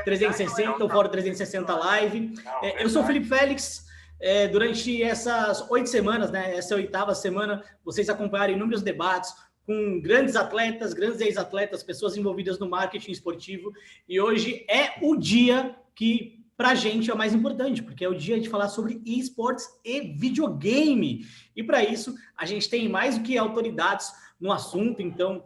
360, o Fórum 360 Live. Eu sou o Felipe Félix. Durante essas 8 semanas, né, essa é a 8ª semana, vocês acompanharam inúmeros debates com grandes atletas, grandes ex-atletas, pessoas envolvidas no marketing esportivo. E hoje é o dia que, para a gente, é o mais importante, porque é o dia de falar sobre esportes e videogame. E para isso, a gente tem mais do que autoridades no assunto. Então,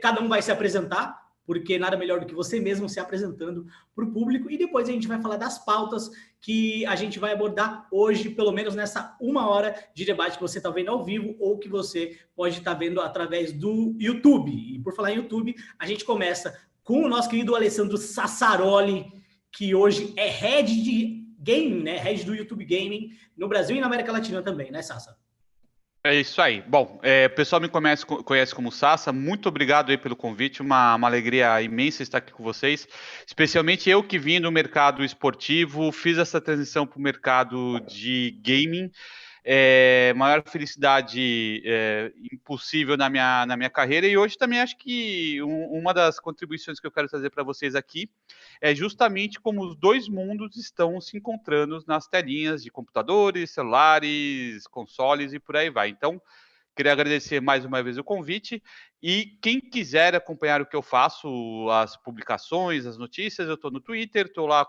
cada um vai se apresentar, porque nada melhor do que você mesmo se apresentando para o público. E depois a gente vai falar das pautas que a gente vai abordar hoje, pelo menos nessa 1 hora de debate que você está vendo ao vivo ou que você pode estar vendo através do YouTube. E por falar em YouTube, a gente começa com o nosso querido Alessandro Sassaroli, que hoje é Head de Gaming, né? Head do YouTube Gaming no Brasil e na América Latina também, né, Sassa? É isso aí. Bom, o pessoal me conhece como Sassa. Muito obrigado aí pelo convite. Uma alegria imensa estar aqui com vocês. Especialmente eu que vim do mercado esportivo, fiz essa transição para o mercado de gaming. Maior felicidade impossível na minha carreira. E hoje também acho que uma das contribuições que eu quero trazer para vocês aqui é justamente como os dois mundos estão se encontrando nas telinhas de computadores, celulares, consoles e por aí vai. Então, queria agradecer mais uma vez o convite e quem quiser acompanhar o que eu faço, as publicações, as notícias, eu estou no Twitter, estou lá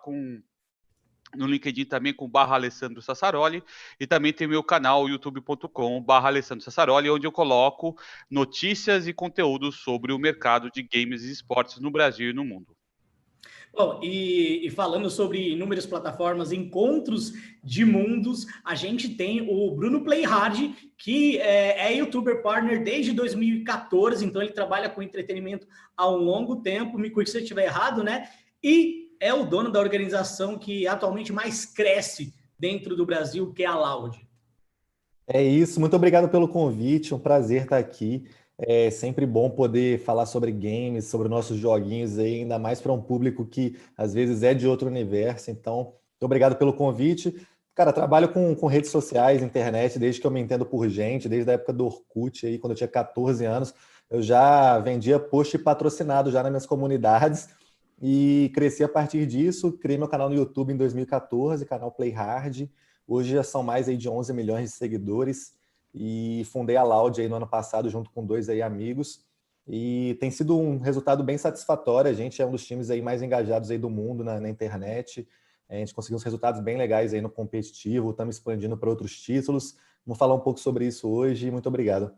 no LinkedIn também com /Alessandro Sassaroli e também tem meu canal youtube.com/Alessandro Sassaroli, onde eu coloco notícias e conteúdos sobre o mercado de games e esportes no Brasil e no mundo. Bom, e falando sobre inúmeras plataformas, encontros de mundos, a gente tem o Bruno Playhard, que é youtuber partner desde 2014, então ele trabalha com entretenimento há um longo tempo, me corrija se eu estiver errado, né? E é o dono da organização que atualmente mais cresce dentro do Brasil, que é a Loud. É isso, muito obrigado pelo convite, um prazer estar aqui. É sempre bom poder falar sobre games, sobre nossos joguinhos aí, ainda mais para um público que às vezes é de outro universo. Então, muito obrigado pelo convite. Cara, trabalho com redes sociais, internet, desde que eu me entendo por gente, desde a época do Orkut, aí, quando eu tinha 14 anos, eu já vendia post patrocinado já nas minhas comunidades e cresci a partir disso. Criei meu canal no YouTube em 2014, canal Play Hard. Hoje já são mais aí de 11 milhões de seguidores. E fundei a Loud aí no ano passado junto com 2 aí amigos e tem sido um resultado bem satisfatório. A gente é um dos times aí mais engajados aí do mundo na internet. A gente conseguiu uns resultados bem legais aí no competitivo, estamos expandindo para outros títulos. Vamos falar um pouco sobre isso hoje. Muito obrigado.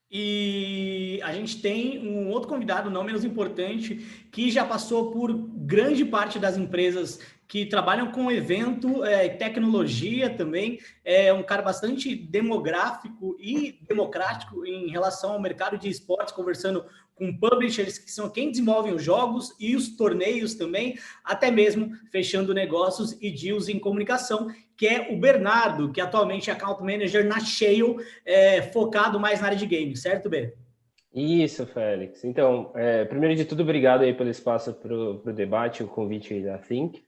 E a gente tem um outro convidado, não menos importante, que já passou por grande parte das empresas que trabalham com evento e tecnologia também. É um cara bastante demográfico e democrático em relação ao mercado de esportes, conversando com publishers que são quem desenvolvem os jogos e os torneios também, até mesmo fechando negócios e deals em comunicação, que é o Bernardo, que atualmente é Account Manager na Shale, focado mais na área de games, certo, B? Isso, Félix. Então, primeiro de tudo, obrigado aí pelo espaço para o debate, o convite aí da Think.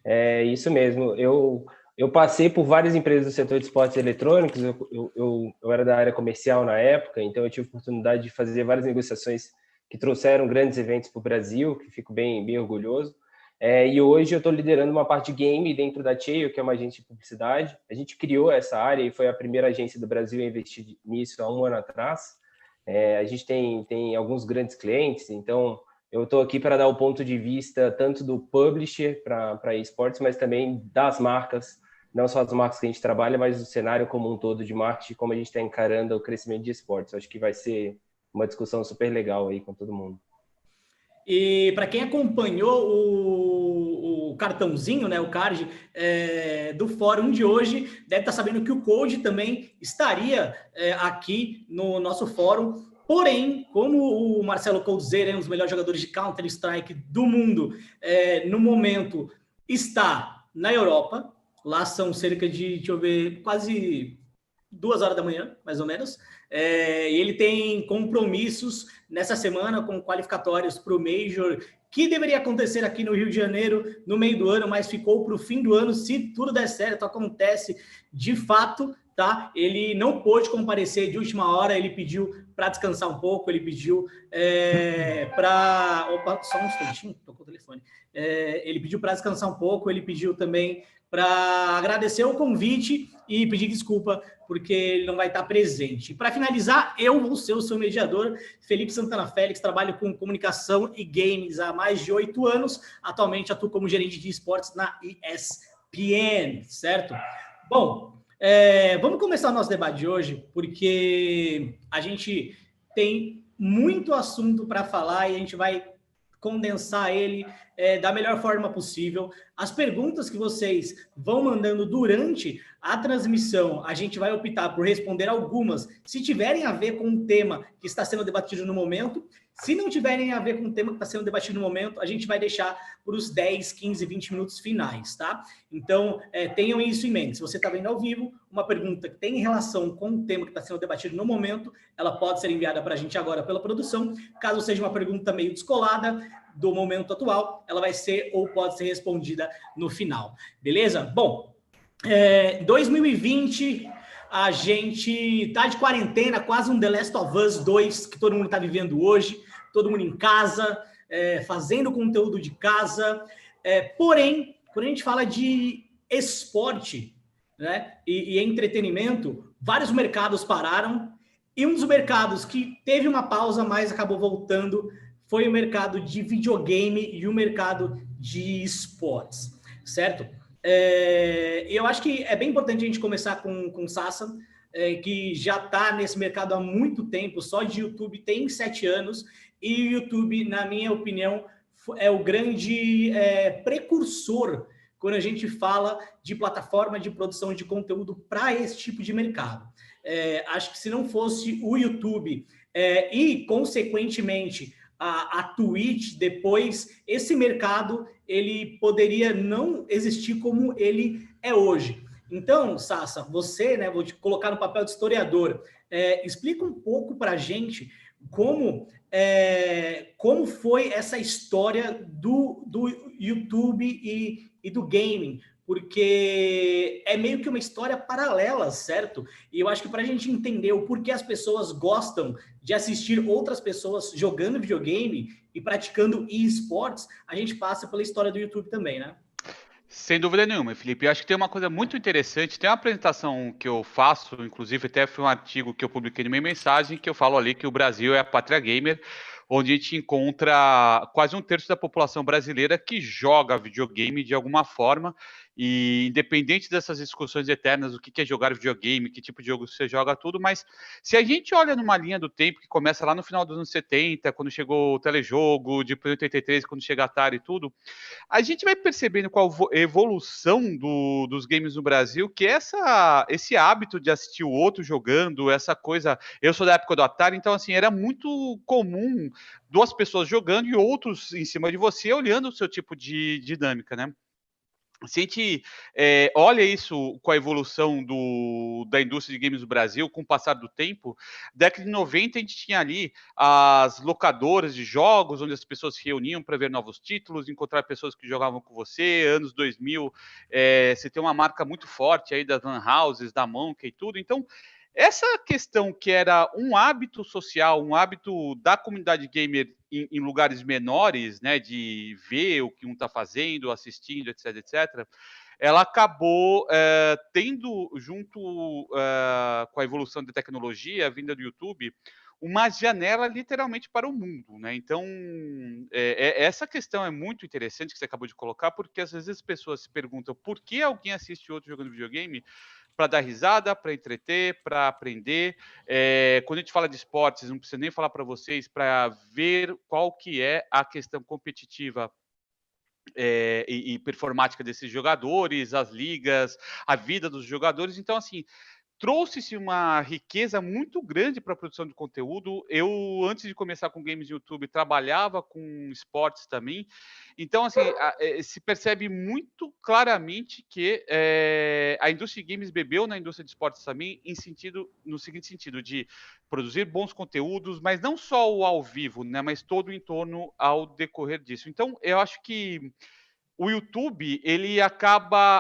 É isso mesmo, eu passei por várias empresas do setor de esportes eletrônicos, eu era da área comercial na época, então eu tive a oportunidade de fazer várias negociações que trouxeram grandes eventos para o Brasil, que fico bem orgulhoso. E hoje eu estou liderando uma parte de game dentro da Cheio, que é uma agência de publicidade. A gente criou essa área e foi a primeira agência do Brasil a investir nisso há 1 ano atrás. A gente tem alguns grandes clientes, então eu estou aqui para dar o ponto de vista tanto do publisher para esportes, mas também das marcas, não só as marcas que a gente trabalha, mas do cenário como um todo de marketing, como a gente está encarando o crescimento de esportes. Acho que vai ser uma discussão super legal aí com todo mundo. E para quem acompanhou o cartãozinho, né, o card do fórum de hoje, deve estar sabendo que o Code também estaria aqui no nosso fórum. Porém, como o Marcelo Coldzera é um dos melhores jogadores de Counter-Strike do mundo, no momento está na Europa. Lá são cerca de, deixa eu ver, quase 2 horas da manhã, mais ou menos. E ele tem compromissos nessa semana com qualificatórios para o Major, que deveria acontecer aqui no Rio de Janeiro no meio do ano, mas ficou para o fim do ano. Se tudo der certo, acontece de fato, tá? Ele não pôde comparecer de última hora, ele pediu para descansar um pouco, ele pediu para... Opa, só um instantinho, tocou o telefone. Ele pediu para descansar um pouco, ele pediu também para agradecer o convite e pedir desculpa porque ele não vai estar presente. Para finalizar, eu vou ser o seu mediador, Felipe Santana Félix, trabalho com comunicação e games há mais de 8 anos, atualmente atuo como gerente de esportes na ESPN, certo? Bom, vamos começar o nosso debate de hoje, porque a gente tem muito assunto para falar e a gente vai condensar ele da melhor forma possível. As perguntas que vocês vão mandando durante a transmissão, a gente vai optar por responder algumas, se tiverem a ver com o tema que está sendo debatido no momento. Se não tiverem a ver com o tema que está sendo debatido no momento, a gente vai deixar por os 10, 15, 20 minutos finais, tá? Então, tenham isso em mente. Se você está vendo ao vivo, uma pergunta que tem relação com o tema que está sendo debatido no momento, ela pode ser enviada para a gente agora pela produção. Caso seja uma pergunta meio descolada do momento atual, ela vai ser ou pode ser respondida no final. Beleza? Bom, 2020... a gente tá de quarentena, quase um The Last of Us 2 que todo mundo está vivendo hoje, todo mundo em casa, fazendo conteúdo de casa. Porém, quando a gente fala de esporte, né, e entretenimento, vários mercados pararam, e um dos mercados que teve uma pausa, mas acabou voltando, foi o mercado de videogame e o mercado de esportes, certo? Eu acho que é bem importante a gente começar com o Sassa, que já está nesse mercado há muito tempo, só de YouTube tem 7 anos, e o YouTube, na minha opinião, é o grande precursor quando a gente fala de plataforma de produção de conteúdo para esse tipo de mercado. Acho que se não fosse o YouTube e, consequentemente, a Twitch, depois, esse mercado ele poderia não existir como ele é hoje. Então, Sassa, você, né, vou te colocar no papel de historiador, explica um pouco para a gente como foi essa história do YouTube e do gaming, porque é meio que uma história paralela, certo? E eu acho que para a gente entender o porquê as pessoas gostam de assistir outras pessoas jogando videogame e praticando esportes, a gente passa pela história do YouTube também, né? Sem dúvida nenhuma, Felipe. Eu acho que tem uma coisa muito interessante. Tem uma apresentação que eu faço, inclusive até foi um artigo que eu publiquei na minha mensagem, que eu falo ali que o Brasil é a pátria gamer, onde a gente encontra quase 1/3 da população brasileira que joga videogame de alguma forma. E independente dessas discussões eternas, o que é jogar videogame, que tipo de jogo você joga, tudo, mas se a gente olha numa linha do tempo que começa lá no final dos anos 70, quando chegou o telejogo, depois 83, quando chega a Atari e tudo, a gente vai percebendo com a evolução dos games no Brasil que esse hábito de assistir o outro jogando, essa coisa. Eu sou da época do Atari, então assim, era muito comum 2 pessoas jogando e outros em cima de você olhando o seu tipo de dinâmica, né? Se a gente olha isso com a evolução da indústria de games do Brasil, com o passar do tempo, década de 90 a gente tinha ali as locadoras de jogos, onde as pessoas se reuniam para ver novos títulos, encontrar pessoas que jogavam com você. Anos 2000, você tem uma marca muito forte aí das Lan Houses, da Monkey e tudo. Então, essa questão que era um hábito social, um hábito da comunidade gamer em lugares menores, né, de ver o que um está fazendo, assistindo, etc, etc, ela acabou tendo, junto com a evolução da tecnologia, a vinda do YouTube, uma janela literalmente para o mundo, né? Então, essa questão é muito interessante que você acabou de colocar, porque às vezes as pessoas se perguntam por que alguém assiste outro jogando videogame, para dar risada, para entreter, para aprender. Quando a gente fala de esportes, não precisa nem falar para vocês, para ver qual que é a questão competitiva e performática desses jogadores, as ligas, a vida dos jogadores. Então, assim, trouxe-se uma riqueza muito grande para a produção de conteúdo. Eu, antes de começar com games no YouTube, trabalhava com esportes também. Então, assim, se percebe muito claramente que a indústria de games bebeu na indústria de esportes também, no seguinte sentido, de produzir bons conteúdos, mas não só o ao vivo, né, mas todo o entorno ao decorrer disso. Então, eu acho que o YouTube, ele acaba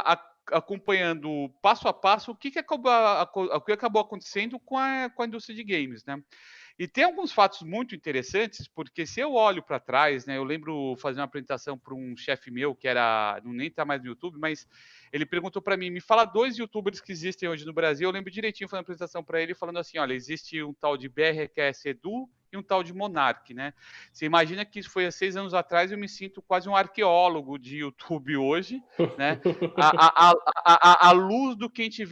acompanhando passo a passo o que acabou acontecendo com a indústria de games, né? E tem alguns fatos muito interessantes, porque se eu olho para trás, né, eu lembro fazer uma apresentação para um chefe meu, que era, não nem está mais no YouTube, mas ele perguntou para mim, me fala 2 youtubers que existem hoje no Brasil. Eu lembro direitinho fazendo uma apresentação para ele, falando assim, olha, existe um tal de BRQS Edu e um tal de Monark, né? Você imagina que isso foi há 6 anos atrás, eu me sinto quase um arqueólogo de YouTube hoje, né? A luz do que a gente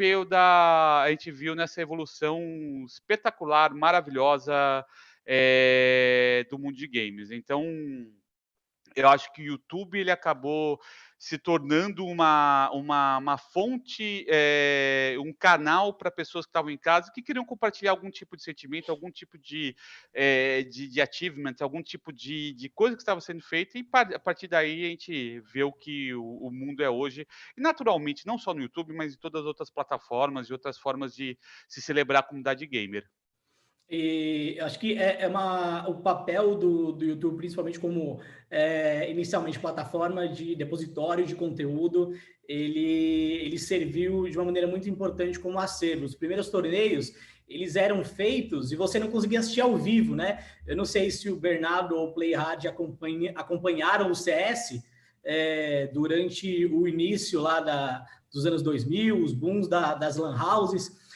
viu nessa evolução espetacular, maravilhosa do mundo de games. Então, eu acho que o YouTube ele acabou se tornando uma fonte, um canal para pessoas que estavam em casa que queriam compartilhar algum tipo de sentimento, algum tipo de achievement, algum tipo de coisa que estava sendo feita, e a partir daí a gente vê o que o mundo é hoje. E naturalmente, não só no YouTube, mas em todas as outras plataformas e outras formas de se celebrar a comunidade gamer. E acho que o papel do YouTube, principalmente como inicialmente plataforma de depositório de conteúdo, ele serviu de uma maneira muito importante como acervo. Os primeiros torneios, eles eram feitos e você não conseguia assistir ao vivo, né? Eu não sei se o Bernardo ou o Playhard acompanharam o CS durante o início lá dos anos 2000, os booms das LAN houses.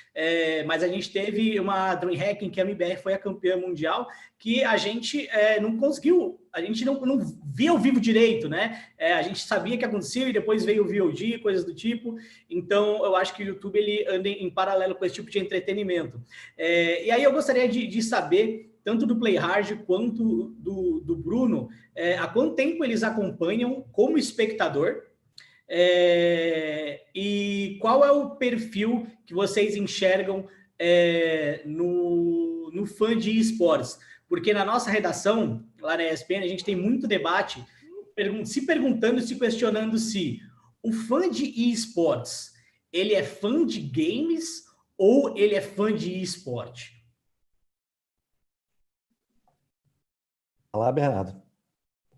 Mas a gente teve uma DreamHack em que a MBR foi a campeã mundial, que a gente não conseguiu, a gente não via ao vivo direito, né? A gente sabia que acontecia e depois veio o VOD, coisas do tipo. Então, eu acho que o YouTube ele anda em paralelo com esse tipo de entretenimento. E aí eu gostaria de saber, tanto do Playhard quanto do Bruno, há quanto tempo eles acompanham como espectador. E qual é o perfil que vocês enxergam no fã de esportes? Porque na nossa redação, lá na ESPN, a gente tem muito debate se perguntando e se questionando se o fã de esportes, ele é fã de games ou ele é fã de esporte? Olá, Bernardo.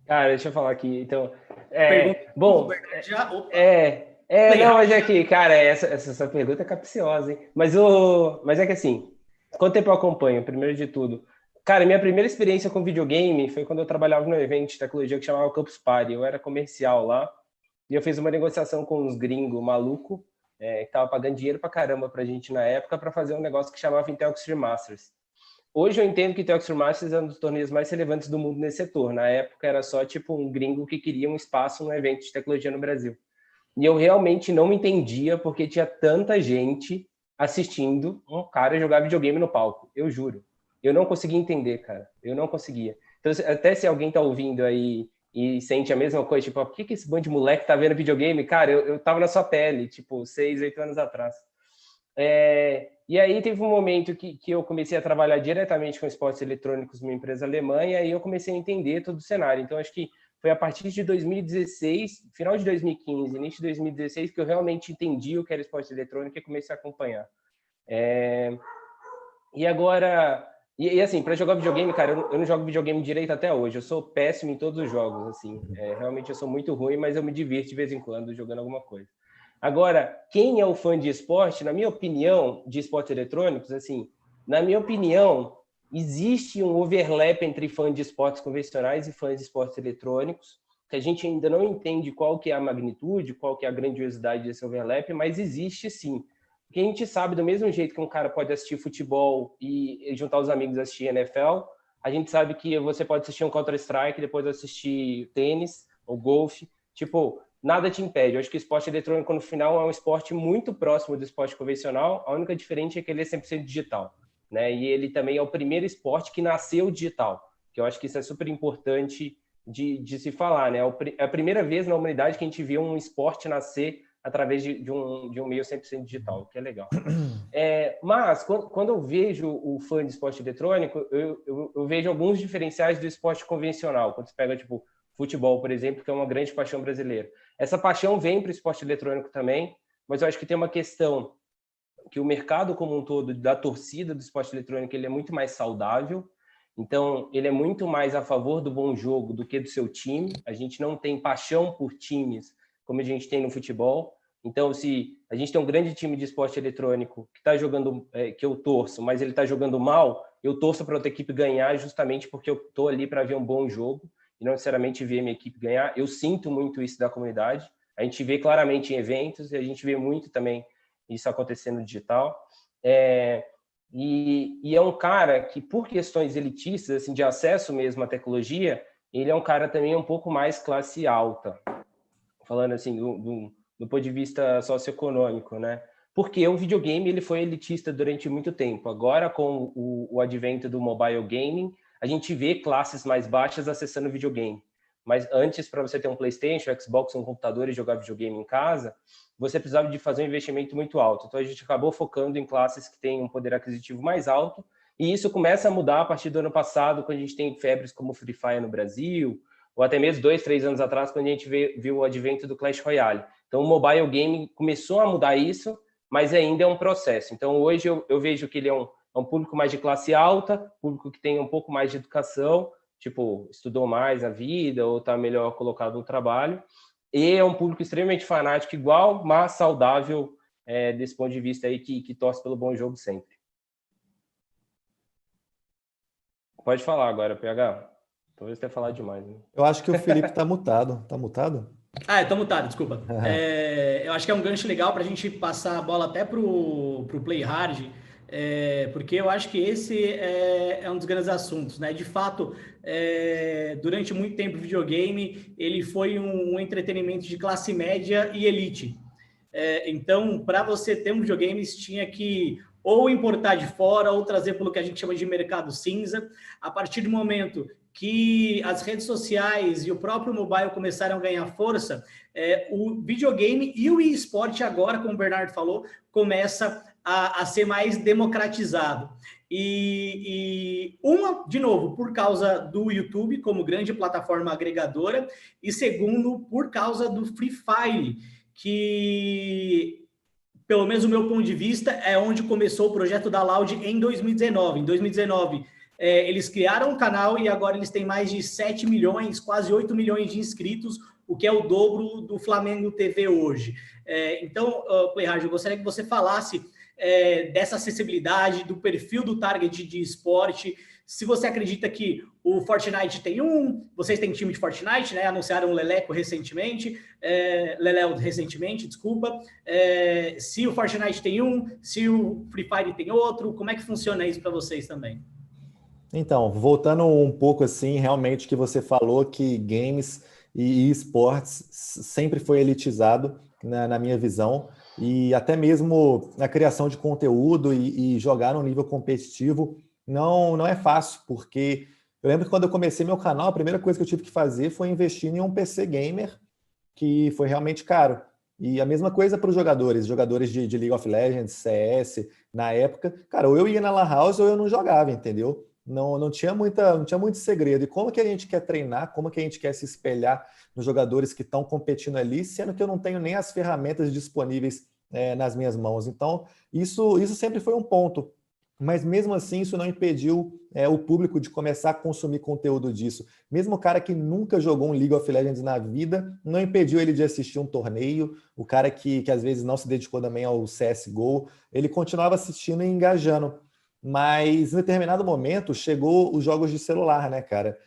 Cara, deixa eu falar aqui. Então, não, mas é que, cara, essa pergunta é capciosa, hein? Mas é que assim, quanto tempo eu acompanho, primeiro de tudo? Cara, minha primeira experiência com videogame foi quando eu trabalhava num evento de tecnologia que chamava Campus Party. Eu era comercial lá e eu fiz uma negociação com uns gringos malucos que tava pagando dinheiro pra caramba pra gente na época para fazer um negócio que chamava Intel Extreme Masters. Hoje eu entendo que Intel Extreme Masters é um dos torneios mais relevantes do mundo nesse setor. Na época era só tipo um gringo que queria um espaço no evento de tecnologia no Brasil. E eu realmente não me entendia porque tinha tanta gente assistindo um cara jogar videogame no palco. Eu juro. Eu não conseguia entender, cara. Eu não conseguia. Então, até se alguém tá ouvindo aí e sente a mesma coisa, tipo, por que esse bando de moleque tá vendo videogame? Cara, eu tava na sua pele, tipo, 6, 8 anos atrás. E aí teve um momento que eu comecei a trabalhar diretamente com esportes eletrônicos numa empresa alemã, e aí eu comecei a entender todo o cenário. Então, acho que foi a partir de 2016, final de 2015, início de 2016, que eu realmente entendi o que era esporte eletrônico e comecei a acompanhar. E agora... E assim, para jogar videogame, cara, eu não jogo videogame direito até hoje. Eu sou péssimo em todos os jogos, assim. Realmente eu sou muito ruim, mas eu me divirto de vez em quando jogando alguma coisa. Agora, quem é o fã de esporte, na minha opinião, de esportes eletrônicos, assim, na minha opinião, existe um overlap entre fãs de esportes convencionais e fãs de esportes eletrônicos, que a gente ainda não entende qual que é a magnitude, qual que é a grandiosidade desse overlap, mas existe sim. Porque a gente sabe, do mesmo jeito que um cara pode assistir futebol e juntar os amigos e assistir NFL, a gente sabe que você pode assistir um Counter-Strike, depois assistir tênis ou golfe. Tipo, nada te impede. Eu acho que o esporte eletrônico, no final, é um esporte muito próximo do esporte convencional. A única diferença é que ele é 100% digital, né? E ele também é o primeiro esporte que nasceu digital, que eu acho que isso é super importante de se falar, né? É a primeira vez na humanidade que a gente vê um esporte nascer através de um meio 100% digital, que é legal. Mas, quando eu vejo o fã de esporte eletrônico, eu vejo alguns diferenciais do esporte convencional. Quando você pega, tipo, futebol, por exemplo, que é uma grande paixão brasileira. Essa paixão vem para o esporte eletrônico também, mas eu acho que tem uma questão que o mercado como um todo da torcida do esporte eletrônico ele é muito mais saudável, então ele é muito mais a favor do bom jogo do que do seu time. A gente não tem paixão por times como a gente tem no futebol. Então, se a gente tem um grande time de esporte eletrônico que está jogando, que eu torço, mas ele está jogando mal, eu torço para outra equipe ganhar justamente porque eu estou ali para ver um bom jogo e não necessariamente ver a minha equipe ganhar. Eu sinto muito isso da comunidade. A gente vê claramente em eventos e a gente vê muito também isso acontecendo no digital. E é um cara que, por questões elitistas, assim, de acesso mesmo à tecnologia, ele é um cara também um pouco mais classe alta, falando assim, do ponto de vista socioeconômico, né? Porque o videogame ele foi elitista durante muito tempo. Agora, com o advento do mobile gaming, a gente vê classes mais baixas acessando videogame. Mas antes, para você ter um PlayStation, um Xbox, um computador e jogar videogame em casa, você precisava de fazer um investimento muito alto. Então, a gente acabou focando em classes que têm um poder aquisitivo mais alto, e isso começa a mudar a partir do ano passado, quando a gente tem febres como Free Fire no Brasil, ou até mesmo 2, 3 anos atrás, quando a gente viu o advento do Clash Royale. Então, o mobile game começou a mudar isso, mas ainda é um processo. Então, hoje eu vejo que ele é um público mais de classe alta, público que tem um pouco mais de educação, tipo, estudou mais a vida ou está melhor colocado no trabalho, e é um público extremamente fanático igual, mas saudável desse ponto de vista aí, que torce pelo bom jogo sempre. Pode falar agora, PH. Talvez tenha falado demais, né? Eu acho que o Felipe está mutado. Tá mutado? Tá mutado, desculpa. Eu acho que é um gancho legal para a gente passar a bola até pro Play Hard, porque eu acho que esse é um dos grandes assuntos, né? De fato, durante muito tempo o videogame ele foi um entretenimento de classe média e elite. Então, para você ter um videogame, tinha que ou importar de fora ou trazer pelo que a gente chama de mercado cinza. A partir do momento que as redes sociais e o próprio mobile começaram a ganhar força, o videogame e o eSport agora, como o Bernardo falou, começa a ser mais democratizado. De novo, por causa do YouTube como grande plataforma agregadora, e segundo, por causa do Free Fire, que, pelo menos do meu ponto de vista, é onde começou o projeto da Loud em 2019. Em 2019, eles criaram um canal e agora eles têm mais de 7 milhões, quase 8 milhões de inscritos, o que é o dobro do Flamengo TV hoje. Então, Playhard, eu gostaria que você falasse dessa acessibilidade, do perfil do target de esporte. Se você acredita que o Fortnite tem vocês têm time de Fortnite, né? Anunciaram o Leléu recentemente, desculpa. Se o Fortnite tem se o Free Fire tem outro, como é que funciona isso para vocês também? Então, voltando um pouco assim, realmente que você falou que games e esportes sempre foi elitizado, na minha visão, e até mesmo a criação de conteúdo e jogar no nível competitivo não é fácil, porque eu lembro que quando eu comecei meu canal, a primeira coisa que eu tive que fazer foi investir em um PC gamer, que foi realmente caro. E a mesma coisa para os jogadores de League of Legends, CS, na época, cara, ou eu ia na Lan House ou eu não jogava, entendeu? Não tinha muito segredo. E como que a gente quer treinar, como que a gente quer se espelhar nos jogadores que estão competindo ali, sendo que eu não tenho nem as ferramentas disponíveis nas minhas mãos. Então, isso sempre foi um ponto. Mas mesmo assim, isso não impediu o público de começar a consumir conteúdo disso. Mesmo o cara que nunca jogou um League of Legends na vida, não impediu ele de assistir um torneio. O cara que às vezes não se dedicou também ao CSGO, ele continuava assistindo e engajando. Mas em determinado momento chegou os jogos de celular, né, cara?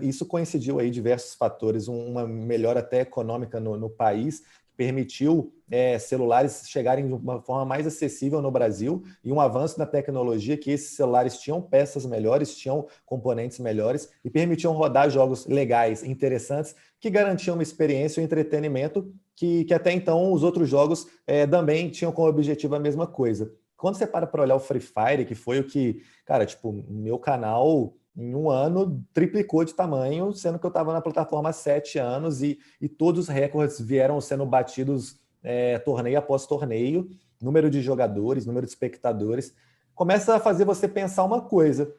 Isso coincidiu aí diversos fatores, uma melhora até econômica no país, que permitiu celulares chegarem de uma forma mais acessível no Brasil, e um avanço na tecnologia que esses celulares tinham peças melhores, tinham componentes melhores e permitiam rodar jogos legais, interessantes, que garantiam uma experiência e um entretenimento que até então os outros jogos também tinham como objetivo a mesma coisa. Quando você para olhar o Free Fire, que foi o que, cara, tipo, meu canal em um ano triplicou de tamanho, sendo que eu estava na plataforma há 7 anos e todos os recordes vieram sendo batidos torneio após torneio, número de jogadores, número de espectadores. Começa a fazer você pensar uma coisa,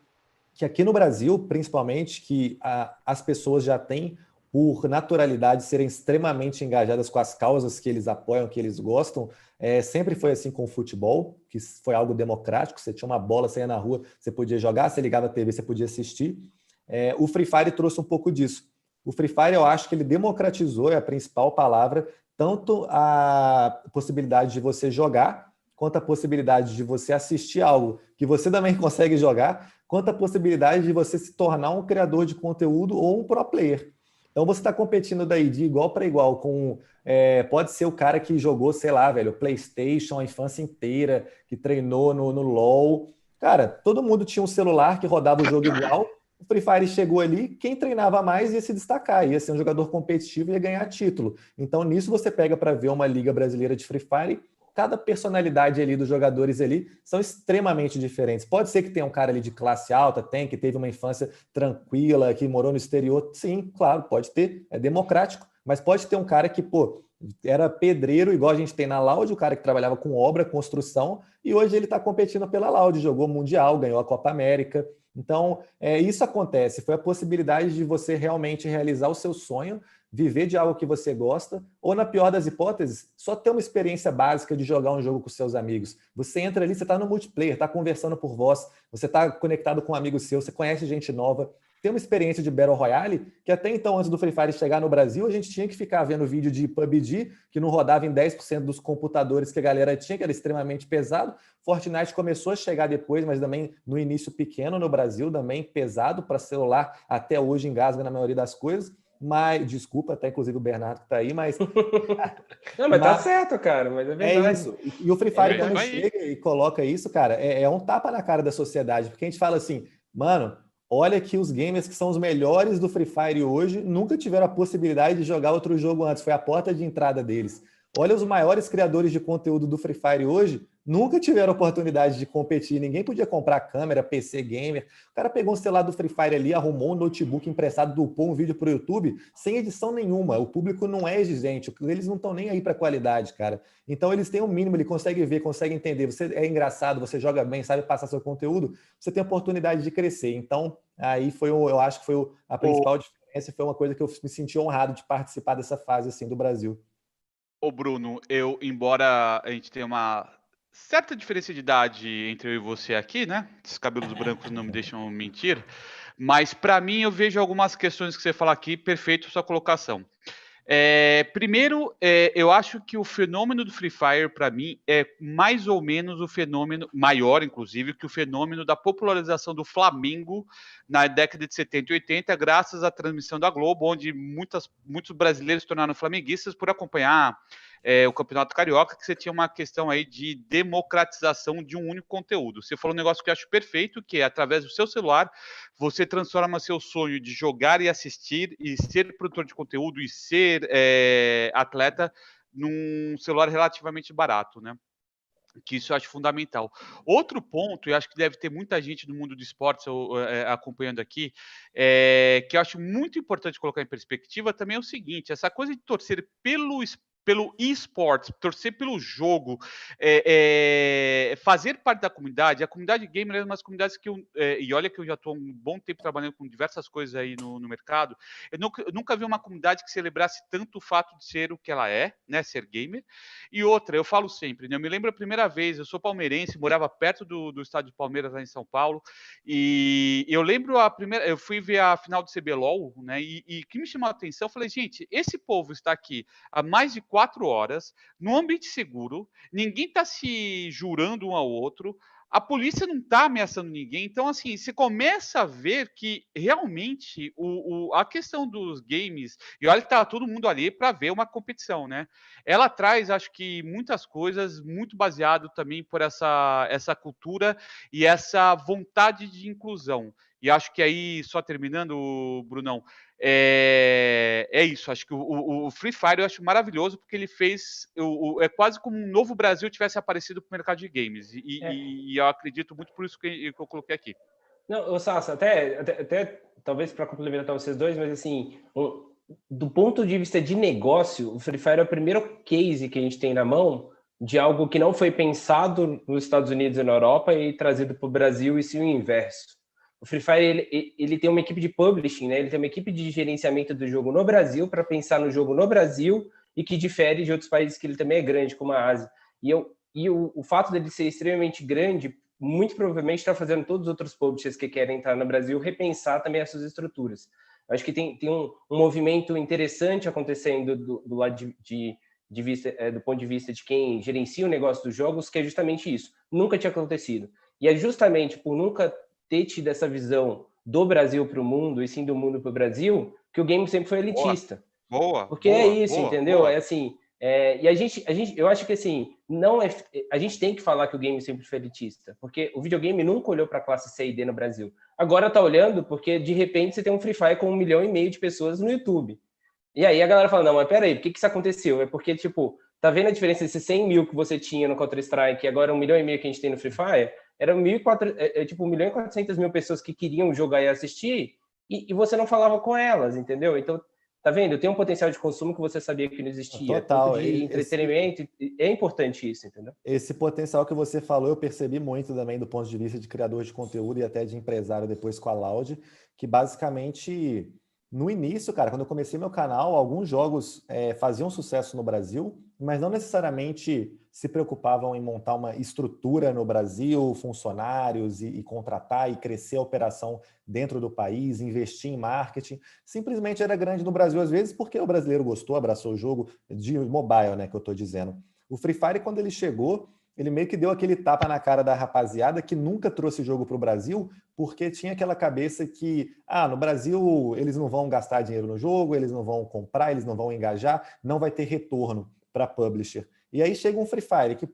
que aqui no Brasil, principalmente, que as pessoas já têm, por naturalidade, serem extremamente engajadas com as causas que eles apoiam, que eles gostam. Sempre foi assim com o futebol, que foi algo democrático. Você tinha uma bola, você ia na rua, você podia jogar, você ligava a TV, você podia assistir. O Free Fire trouxe um pouco disso. O Free Fire, eu acho que ele democratizou, é a principal palavra, tanto a possibilidade de você jogar, quanto a possibilidade de você assistir algo que você também consegue jogar, quanto a possibilidade de você se tornar um criador de conteúdo ou um pro player. Então você está competindo daí de igual para igual com... pode ser o cara que jogou, sei lá, velho, PlayStation a infância inteira, que treinou no LoL. Cara, todo mundo tinha um celular que rodava o jogo igual. O Free Fire chegou ali, quem treinava mais ia se destacar, ia ser um jogador competitivo e ia ganhar título. Então nisso você pega para ver uma liga brasileira de Free Fire, cada personalidade ali dos jogadores ali são extremamente diferentes. Pode ser que tenha um cara ali de classe alta, que teve uma infância tranquila, que morou no exterior. Sim, claro, pode ter, é democrático. Mas pode ter um cara que, pô, era pedreiro, igual a gente tem na Loud, o cara que trabalhava com obra, construção, e hoje ele está competindo pela Loud, jogou Mundial, ganhou a Copa América. Então, isso acontece. Foi a possibilidade de você realmente realizar o seu sonho, viver de algo que você gosta, ou na pior das hipóteses, só ter uma experiência básica de jogar um jogo com seus amigos. Você entra ali, você está no multiplayer, está conversando por voz, você está conectado com um amigo seu, você conhece gente nova, tem uma experiência de Battle Royale, que até então, antes do Free Fire chegar no Brasil, a gente tinha que ficar vendo vídeo de PUBG, que não rodava em 10% dos computadores que a galera tinha, que era extremamente pesado. Fortnite começou a chegar depois, mas também no início pequeno no Brasil, também pesado para celular, até hoje engasga na maioria das coisas. Mas, desculpa, até inclusive o Bernardo que tá aí, mas... Não, mas tá certo, cara, mas é verdade. É isso. E o Free Fire, quando chega e coloca isso, cara, é um tapa na cara da sociedade, porque a gente fala assim, mano, olha que os gamers que são os melhores do Free Fire hoje nunca tiveram a possibilidade de jogar outro jogo antes, foi a porta de entrada deles. Olha os maiores criadores de conteúdo do Free Fire hoje, nunca tiveram oportunidade de competir, ninguém podia comprar câmera, PC gamer. O cara pegou um celular do Free Fire ali, arrumou um notebook emprestado, upou um vídeo para o YouTube, sem edição nenhuma. O público não é exigente, eles não estão nem aí para qualidade, cara. Então eles têm o mínimo, ele consegue ver, consegue entender. Você é engraçado, você joga bem, sabe passar seu conteúdo, você tem oportunidade de crescer. Então aí eu acho que foi a principal diferença, foi uma coisa que eu me senti honrado de participar dessa fase assim do Brasil. Ô Bruno, embora a gente tenha uma certa diferença de idade entre eu e você aqui, né? Esses cabelos brancos não me deixam mentir, mas para mim eu vejo algumas questões que você fala aqui, perfeito sua colocação. Primeiro, eu acho que o fenômeno do Free Fire, para mim, é mais ou menos o fenômeno, maior inclusive, que o fenômeno da popularização do Flamengo na década de 70 e 80, graças à transmissão da Globo, onde muitos brasileiros se tornaram flamenguistas por acompanhar o Campeonato Carioca, que você tinha uma questão aí de democratização de um único conteúdo. Você falou um negócio que eu acho perfeito, que é através do seu celular, você transforma seu sonho de jogar e assistir e ser produtor de conteúdo e ser atleta num celular relativamente barato, né? Que isso eu acho fundamental. Outro ponto, eu acho que deve ter muita gente no mundo do esportes acompanhando aqui, que eu acho muito importante colocar em perspectiva também é o seguinte, essa coisa de torcer pelo esportes, torcer pelo jogo, fazer parte da comunidade, a comunidade gamer é uma das comunidades que e olha que eu já estou há um bom tempo trabalhando com diversas coisas aí no mercado, eu nunca vi uma comunidade que celebrasse tanto o fato de ser o que ela é, né, ser gamer. E outra, eu falo sempre, né, eu me lembro a primeira vez, eu sou palmeirense, morava perto do estádio de Palmeiras, lá em São Paulo, e eu lembro eu fui ver a final do CBLOL, né, e que me chamou a atenção, eu falei, gente, esse povo está aqui há mais de 4 horas, num ambiente seguro, ninguém está se jurando um ao outro, a polícia não está ameaçando ninguém, então assim, você começa a ver que realmente a questão dos games, e olha que tá todo mundo ali para ver uma competição, né? Ela traz, acho que, muitas coisas, muito baseado também por essa cultura e essa vontade de inclusão. E acho que aí, só terminando, Brunão, isso. Acho que o Free Fire eu acho maravilhoso porque ele fez. É quase como um novo Brasil tivesse aparecido para o mercado de games. E eu acredito muito por isso que eu coloquei aqui. Não, Sassa, até talvez para complementar vocês dois, mas assim, do ponto de vista de negócio, o Free Fire é o primeiro case que a gente tem na mão de algo que não foi pensado nos Estados Unidos e na Europa e trazido para o Brasil, e sim o inverso. O Free Fire ele tem uma equipe de publishing, né? Ele tem uma equipe de gerenciamento do jogo no Brasil para pensar no jogo no Brasil e que difere de outros países que ele também é grande, como a Ásia. E o fato dele ser extremamente grande, muito provavelmente está fazendo todos os outros publishers que querem entrar no Brasil repensar também essas estruturas. Acho que tem um movimento interessante acontecendo do lado de do ponto de vista de quem gerencia o negócio dos jogos, que é justamente isso. Nunca tinha acontecido. E é justamente por nunca ter tido essa visão do Brasil para o mundo, e sim do mundo para o Brasil, que o game sempre foi elitista. Boa. Porque é isso, entendeu? É assim, e eu acho que assim, a gente tem que falar que o game sempre foi elitista, porque o videogame nunca olhou para a classe C e D no Brasil. Agora tá olhando porque, de repente, você tem um Free Fire com 1,5 milhão de pessoas no YouTube. E aí a galera fala, não, mas peraí, por que isso aconteceu? É porque, tipo, tá vendo a diferença desses 100 mil que você tinha no Counter-Strike e agora 1,5 milhão que a gente tem no Free Fire? Era 1 milhão e 400 mil pessoas que queriam jogar e assistir e você não falava com elas, entendeu? Então, tá vendo? Tem um potencial de consumo que você sabia que não existia. Total. De entretenimento, é importante isso, entendeu? Esse potencial que você falou, eu percebi muito também do ponto de vista de criador de conteúdo e até de empresário depois com a Loud, que basicamente, no início, cara, quando eu comecei meu canal, alguns jogos faziam sucesso no Brasil, mas não necessariamente se preocupavam em montar uma estrutura no Brasil, funcionários e contratar e crescer a operação dentro do país, investir em marketing. Simplesmente era grande no Brasil às vezes porque o brasileiro gostou, abraçou o jogo de mobile, né, que eu estou dizendo. O Free Fire, quando ele chegou, ele meio que deu aquele tapa na cara da rapaziada que nunca trouxe jogo para o Brasil, porque tinha aquela cabeça que, no Brasil eles não vão gastar dinheiro no jogo, eles não vão comprar, eles não vão engajar, não vai ter retorno para publisher. E aí chega um Free Fire que,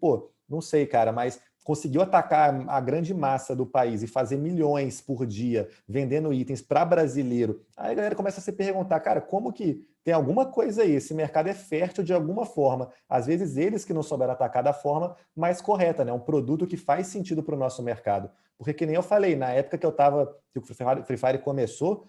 não sei, cara, mas conseguiu atacar a grande massa do país e fazer milhões por dia vendendo itens para brasileiro. Aí a galera começa a se perguntar, cara, como que tem alguma coisa aí? Esse mercado é fértil de alguma forma. Às vezes eles que não souberam atacar da forma mais correta, né? Um produto que faz sentido para o nosso mercado. Porque que nem eu falei, na época que o Free Fire começou,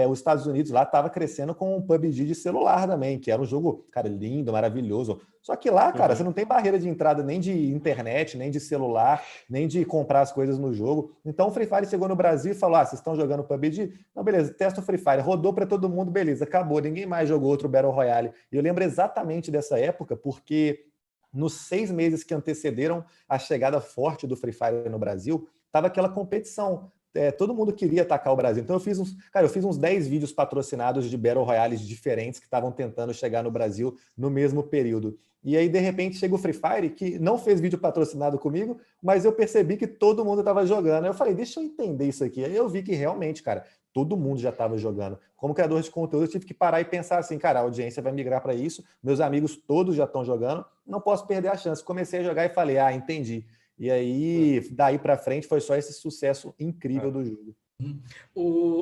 os Estados Unidos lá estava crescendo com um PUBG de celular também, que era um jogo, cara, lindo, maravilhoso. Só que lá, cara, você não tem barreira de entrada nem de internet, nem de celular, nem de comprar as coisas no jogo. Então o Free Fire chegou no Brasil e falou, vocês estão jogando PUBG? Não, beleza, testa o Free Fire. Rodou para todo mundo, beleza, acabou. Ninguém mais jogou outro Battle Royale. E eu lembro exatamente dessa época, porque nos 6 meses que antecederam a chegada forte do Free Fire no Brasil, estava aquela competição. Todo mundo queria atacar o Brasil. Então eu fiz uns 10 vídeos patrocinados de Battle Royales diferentes que estavam tentando chegar no Brasil no mesmo período. E aí, de repente, chega o Free Fire, que não fez vídeo patrocinado comigo, mas eu percebi que todo mundo estava jogando. Aí eu falei, deixa eu entender isso aqui. Aí eu vi que realmente, cara, todo mundo já estava jogando. Como criador de conteúdo, eu tive que parar e pensar assim, cara, a audiência vai migrar para isso, meus amigos todos já estão jogando, não posso perder a chance. Comecei a jogar e falei, entendi. E aí, daí para frente, foi só esse sucesso incrível do jogo.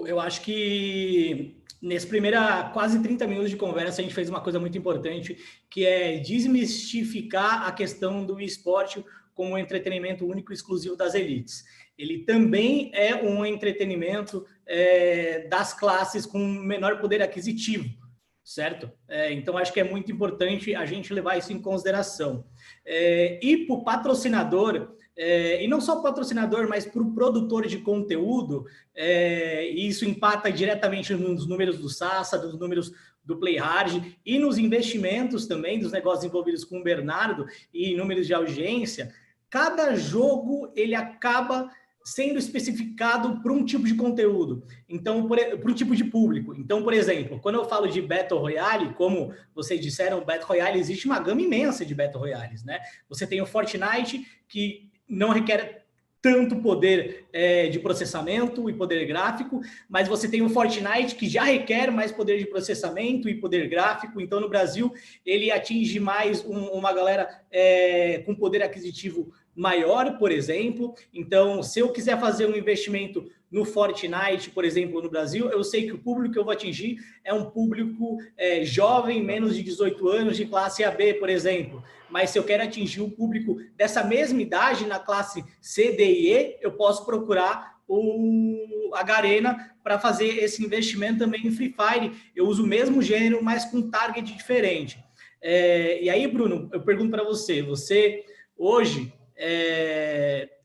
Eu acho que nesse primeira quase 30 minutos de conversa, a gente fez uma coisa muito importante, que é desmistificar a questão do esporte como um entretenimento único e exclusivo das elites. Ele também é um entretenimento das classes com menor poder aquisitivo, certo? Então, acho que é muito importante a gente levar isso em consideração. E para o patrocinador, e não só o patrocinador, mas para o produtor de conteúdo, e isso impacta diretamente nos números do Sassa, dos números do Playhard e nos investimentos também dos negócios envolvidos com o Bernardo e números de audiência. Cada jogo ele acaba sendo especificado para um tipo de conteúdo, então para um tipo de público. Então, por exemplo, quando eu falo de Battle Royale, como vocês disseram, Battle Royale, existe uma gama imensa de Battle Royales, né? Você tem o Fortnite, que não requer tanto poder de processamento e poder gráfico, mas você tem o Fortnite, que já requer mais poder de processamento e poder gráfico. Então, no Brasil, ele atinge mais uma galera com poder aquisitivo maior, por exemplo. Então, se eu quiser fazer um investimento no Fortnite, por exemplo, no Brasil, eu sei que o público que eu vou atingir é um público jovem, menos de 18 anos, de classe AB, por exemplo. Mas se eu quero atingir o público dessa mesma idade, na classe C, D e E, eu posso procurar a Garena para fazer esse investimento também em Free Fire. Eu uso o mesmo gênero, mas com target diferente. E aí, Bruno, eu pergunto para você hoje...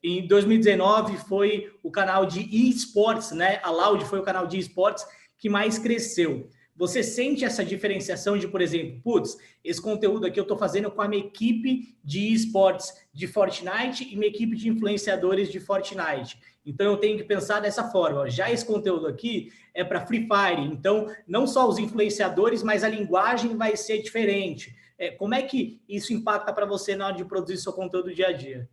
em 2019 foi o canal de eSports, né? A Loud foi o canal de eSports que mais cresceu. Você sente essa diferenciação de, por exemplo, esse conteúdo aqui eu estou fazendo com a minha equipe de eSports de Fortnite e minha equipe de influenciadores de Fortnite. Então eu tenho que pensar dessa forma. Já esse conteúdo aqui é para Free Fire. Então não só os influenciadores, mas a linguagem vai ser diferente. Como é que isso impacta para você na hora de produzir seu conteúdo dia a dia?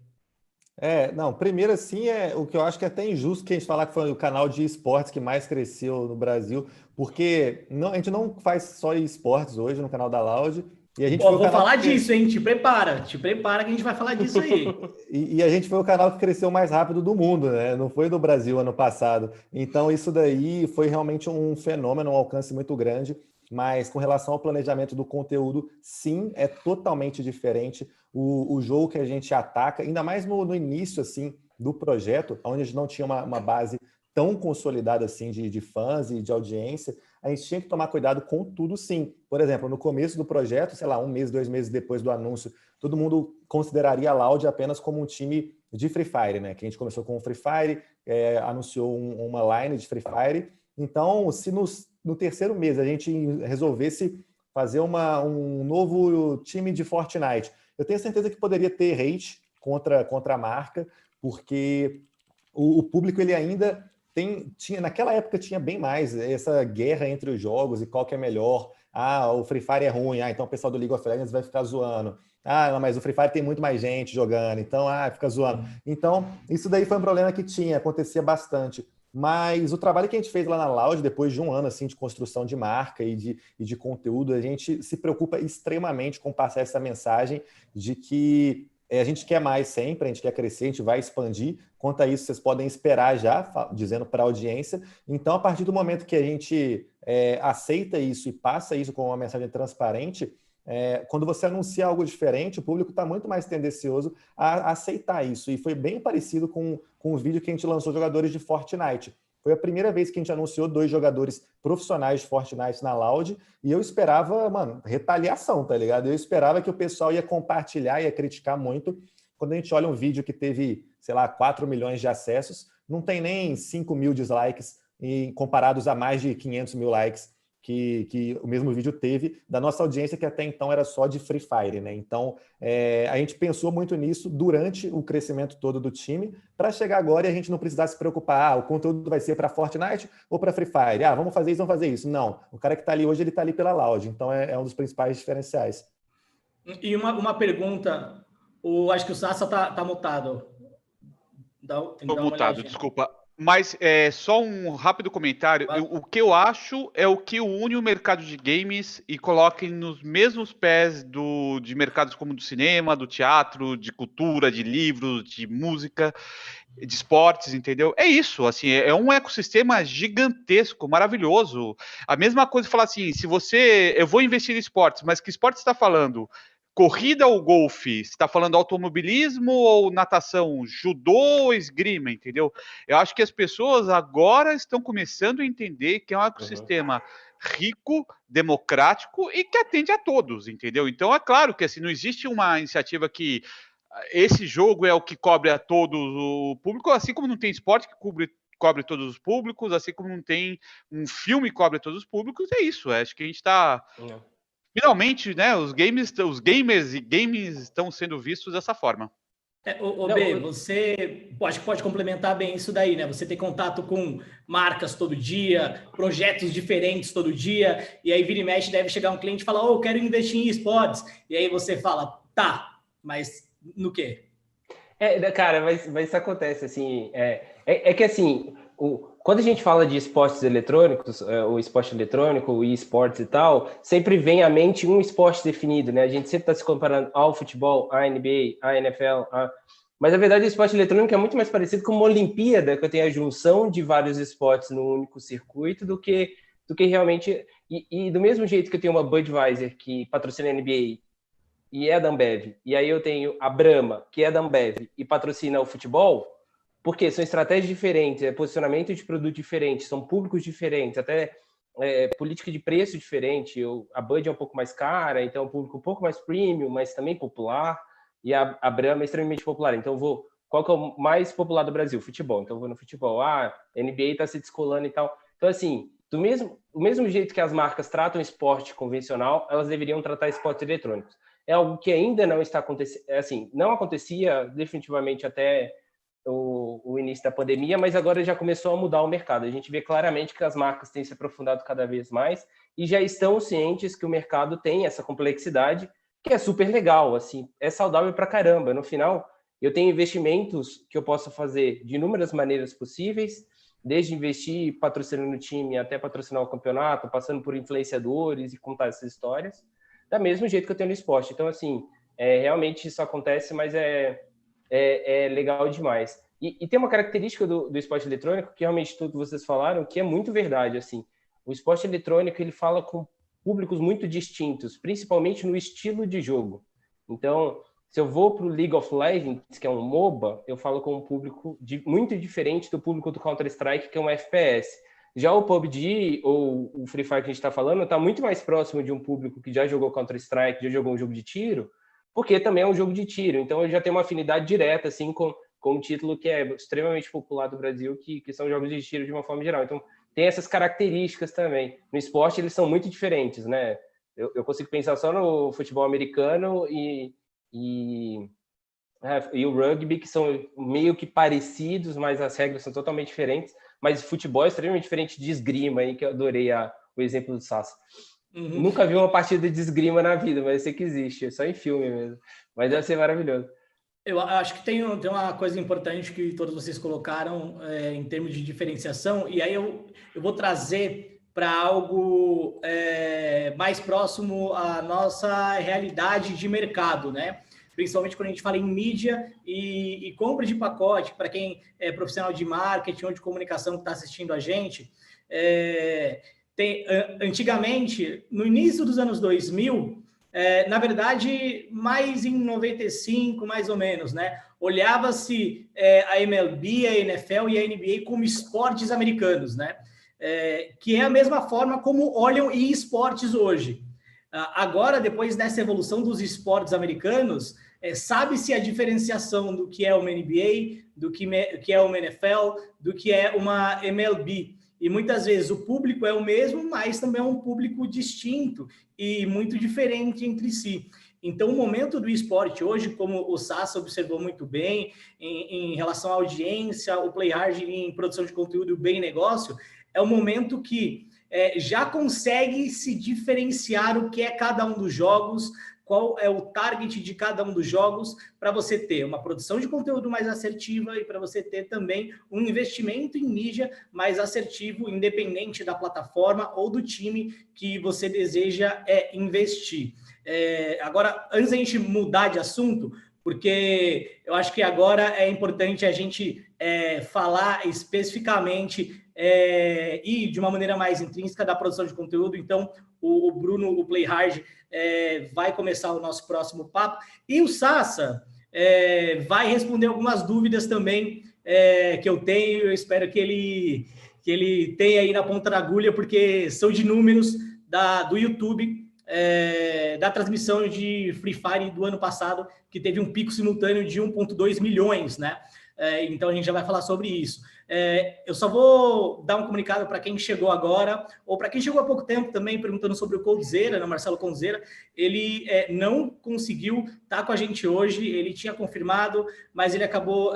Não, primeiro assim, o que eu acho que é até injusto que a gente falar que foi o canal de esportes que mais cresceu no Brasil, porque a gente não faz só esportes hoje no canal da Loud, e a gente foi o Vou canal falar disso, hein? Te prepara que a gente vai falar disso aí. E a gente foi o canal que cresceu mais rápido do mundo, né? Não foi do Brasil ano passado. Então, isso daí foi realmente um fenômeno, um alcance muito grande. Mas com relação ao planejamento do conteúdo, sim, é totalmente diferente. O jogo que a gente ataca, ainda mais no início assim do projeto, onde a gente não tinha uma base tão consolidada assim de fãs e de audiência, a gente tinha que tomar cuidado com tudo, sim. Por exemplo, no começo do projeto, sei lá, 1 mês, 2 meses depois do anúncio, todo mundo consideraria a Loud apenas como um time de Free Fire, né? Que a gente começou com o Free Fire, anunciou uma line de Free Fire. Então, se no terceiro mês a gente resolvesse fazer um novo time de Fortnite, eu tenho certeza que poderia ter hate contra a marca, porque o público ele ainda naquela época tinha bem mais essa guerra entre os jogos e qual que é melhor. O Free Fire é ruim, então o pessoal do League of Legends vai ficar zoando. Mas o Free Fire tem muito mais gente jogando, então fica zoando. Então, isso daí foi um problema que acontecia bastante. Mas o trabalho que a gente fez lá na Loud, depois de um ano assim, de construção de marca e de conteúdo, a gente se preocupa extremamente com passar essa mensagem de que a gente quer mais sempre, a gente quer crescer, a gente vai expandir. Quanto a isso, vocês podem esperar já, dizendo para a audiência. Então, a partir do momento que a gente aceita isso e passa isso com uma mensagem transparente, quando você anuncia algo diferente, o público está muito mais tendencioso a aceitar isso. E foi bem parecido com o vídeo que a gente lançou jogadores de Fortnite. Foi a primeira vez que a gente anunciou 2 jogadores profissionais de Fortnite na Loud e eu esperava, retaliação, tá ligado? Eu esperava que o pessoal ia compartilhar, ia criticar muito. Quando a gente olha um vídeo que teve, sei lá, 4 milhões de acessos, não tem nem 5 mil dislikes comparados a mais de 500 mil likes que o mesmo vídeo teve da nossa audiência, que até então era só de Free Fire, né? Então, a gente pensou muito nisso durante o crescimento todo do time, para chegar agora e a gente não precisar se preocupar, o conteúdo vai ser para Fortnite ou para Free Fire? Vamos fazer isso. Não, o cara que está ali hoje, ele está ali pela Loud, então é um dos principais diferenciais. E uma pergunta, acho que o Sassa tá mutado. Estou mutado, desculpa. Mas só um rápido comentário. O que eu acho é o que une o mercado de games e coloca nos mesmos pés de mercados como do cinema, do teatro, de cultura, de livros, de música, de esportes, entendeu? É isso, assim, é um ecossistema gigantesco, maravilhoso. A mesma coisa falar assim, eu vou investir em esportes, mas que esporte você está falando? Corrida ou golfe? Você está falando automobilismo ou natação? Judô ou esgrima, entendeu? Eu acho que as pessoas agora estão começando a entender que é um ecossistema rico, democrático e que atende a todos, entendeu? Então, é claro que assim, não existe uma iniciativa que esse jogo é o que cobre a todo o público, assim como não tem esporte que cobre todos os públicos, assim como não tem um filme que cobre todos os públicos, é isso. Acho que a gente está... Finalmente, né, os gamers e games estão sendo vistos dessa forma. B, você pode complementar bem isso daí, né? Você tem contato com marcas todo dia, projetos diferentes todo dia, e aí vira e mexe, deve chegar um cliente e falar, eu quero investir em esportes. E aí você fala, tá, mas no quê? Cara, mas isso acontece, assim, que assim, quando a gente fala de esportes eletrônicos, o esporte eletrônico, o esportes e tal, sempre vem à mente um esporte definido, né? A gente sempre está se comparando ao futebol, à NBA, à NFL, mas na verdade o esporte eletrônico é muito mais parecido com uma Olimpíada, que tem a junção de vários esportes num único circuito do que realmente... E do mesmo jeito que eu tenho uma Budweiser que patrocina a NBA e é da Ambev, e aí eu tenho a Brahma, que é da Ambev e patrocina o futebol, porque são estratégias diferentes, posicionamento de produto diferente, são públicos diferentes, até política de preço diferente. A Bud é um pouco mais cara, então é um público um pouco mais premium, mas também popular, e a Brahma é extremamente popular. Então qual que é o mais popular do Brasil? Futebol. Então eu vou no futebol. NBA está se descolando e tal. Então, assim, do mesmo jeito que as marcas tratam esporte convencional, elas deveriam tratar esportes eletrônicos. É algo que ainda não está acontecendo, assim, não acontecia definitivamente até o início da pandemia, mas agora já começou a mudar o mercado. A gente vê claramente que as marcas têm se aprofundado cada vez mais e já estão cientes que o mercado tem essa complexidade, que é super legal, assim, é saudável pra caramba. No final, eu tenho investimentos que eu posso fazer de inúmeras maneiras possíveis, desde investir patrocinando o time até patrocinar o campeonato, passando por influenciadores e contar essas histórias, da mesmo jeito que eu tenho no esporte. Então, assim, realmente isso acontece, mas é legal demais. E tem uma característica do esporte eletrônico, que realmente tudo que vocês falaram, que é muito verdade, assim. O esporte eletrônico, ele fala com públicos muito distintos, principalmente no estilo de jogo. Então, se eu vou para o League of Legends, que é um MOBA, eu falo com um público muito diferente do público do Counter-Strike, que é um FPS. Já o PUBG, ou o Free Fire que a gente está falando, está muito mais próximo de um público que já jogou Counter-Strike, já jogou um jogo de tiro, porque também é um jogo de tiro. Então, eu já tenho uma afinidade direta, assim, com um título que é extremamente popular do Brasil, que são jogos de tiro de uma forma geral. Então, tem essas características também. No esporte, eles são muito diferentes, né? Eu consigo pensar só no futebol americano e o rugby, que são meio que parecidos, mas as regras são totalmente diferentes. Mas futebol é extremamente diferente de esgrima, aí, que eu adorei o exemplo do Sassa. Uhum. Nunca vi uma partida de esgrima na vida, mas eu sei que existe, é só em filme mesmo. Mas deve ser maravilhoso. Eu acho que tem uma coisa importante que todos vocês colocaram em termos de diferenciação, e aí eu vou trazer para algo mais próximo à nossa realidade de mercado, né? Principalmente quando a gente fala em mídia e compra de pacote, para quem é profissional de marketing ou de comunicação que está assistindo a gente. Antigamente, no início dos anos 2000, na verdade, mais em 95, mais ou menos, né? Olhava-se a MLB, a NFL e a NBA como esportes americanos, né? Que é a mesma forma como olham esportes hoje. Agora, depois dessa evolução dos esportes americanos, sabe-se a diferenciação do que é uma NBA, do que é uma NFL, do que é uma MLB. E muitas vezes o público é o mesmo, mas também é um público distinto e muito diferente entre si. Então, o momento do esporte hoje, como o Sassa observou muito bem, em relação à audiência, o Play Hard em produção de conteúdo bem negócio, é o momento que já consegue se diferenciar o que é cada um dos jogos, qual é o target de cada um dos jogos, para você ter uma produção de conteúdo mais assertiva e para você ter também um investimento em mídia mais assertivo, independente da plataforma ou do time que você deseja investir. Agora, antes da gente mudar de assunto, porque eu acho que agora é importante a gente falar especificamente e de uma maneira mais intrínseca da produção de conteúdo. Então, o Bruno, o Play Hard, vai começar o nosso próximo papo. E o Sassa vai responder algumas dúvidas também que eu tenho. Eu espero que ele tenha aí na ponta da agulha, porque são de números do YouTube, da transmissão de Free Fire do ano passado, que teve um pico simultâneo de 1,2 milhões, né? Então, a gente já vai falar sobre isso. Eu só vou dar um comunicado para quem chegou agora, ou para quem chegou há pouco tempo também, perguntando sobre o Coldzera, né, Marcelo Coldzera. Ele não conseguiu estar com a gente hoje, ele tinha confirmado, mas ele acabou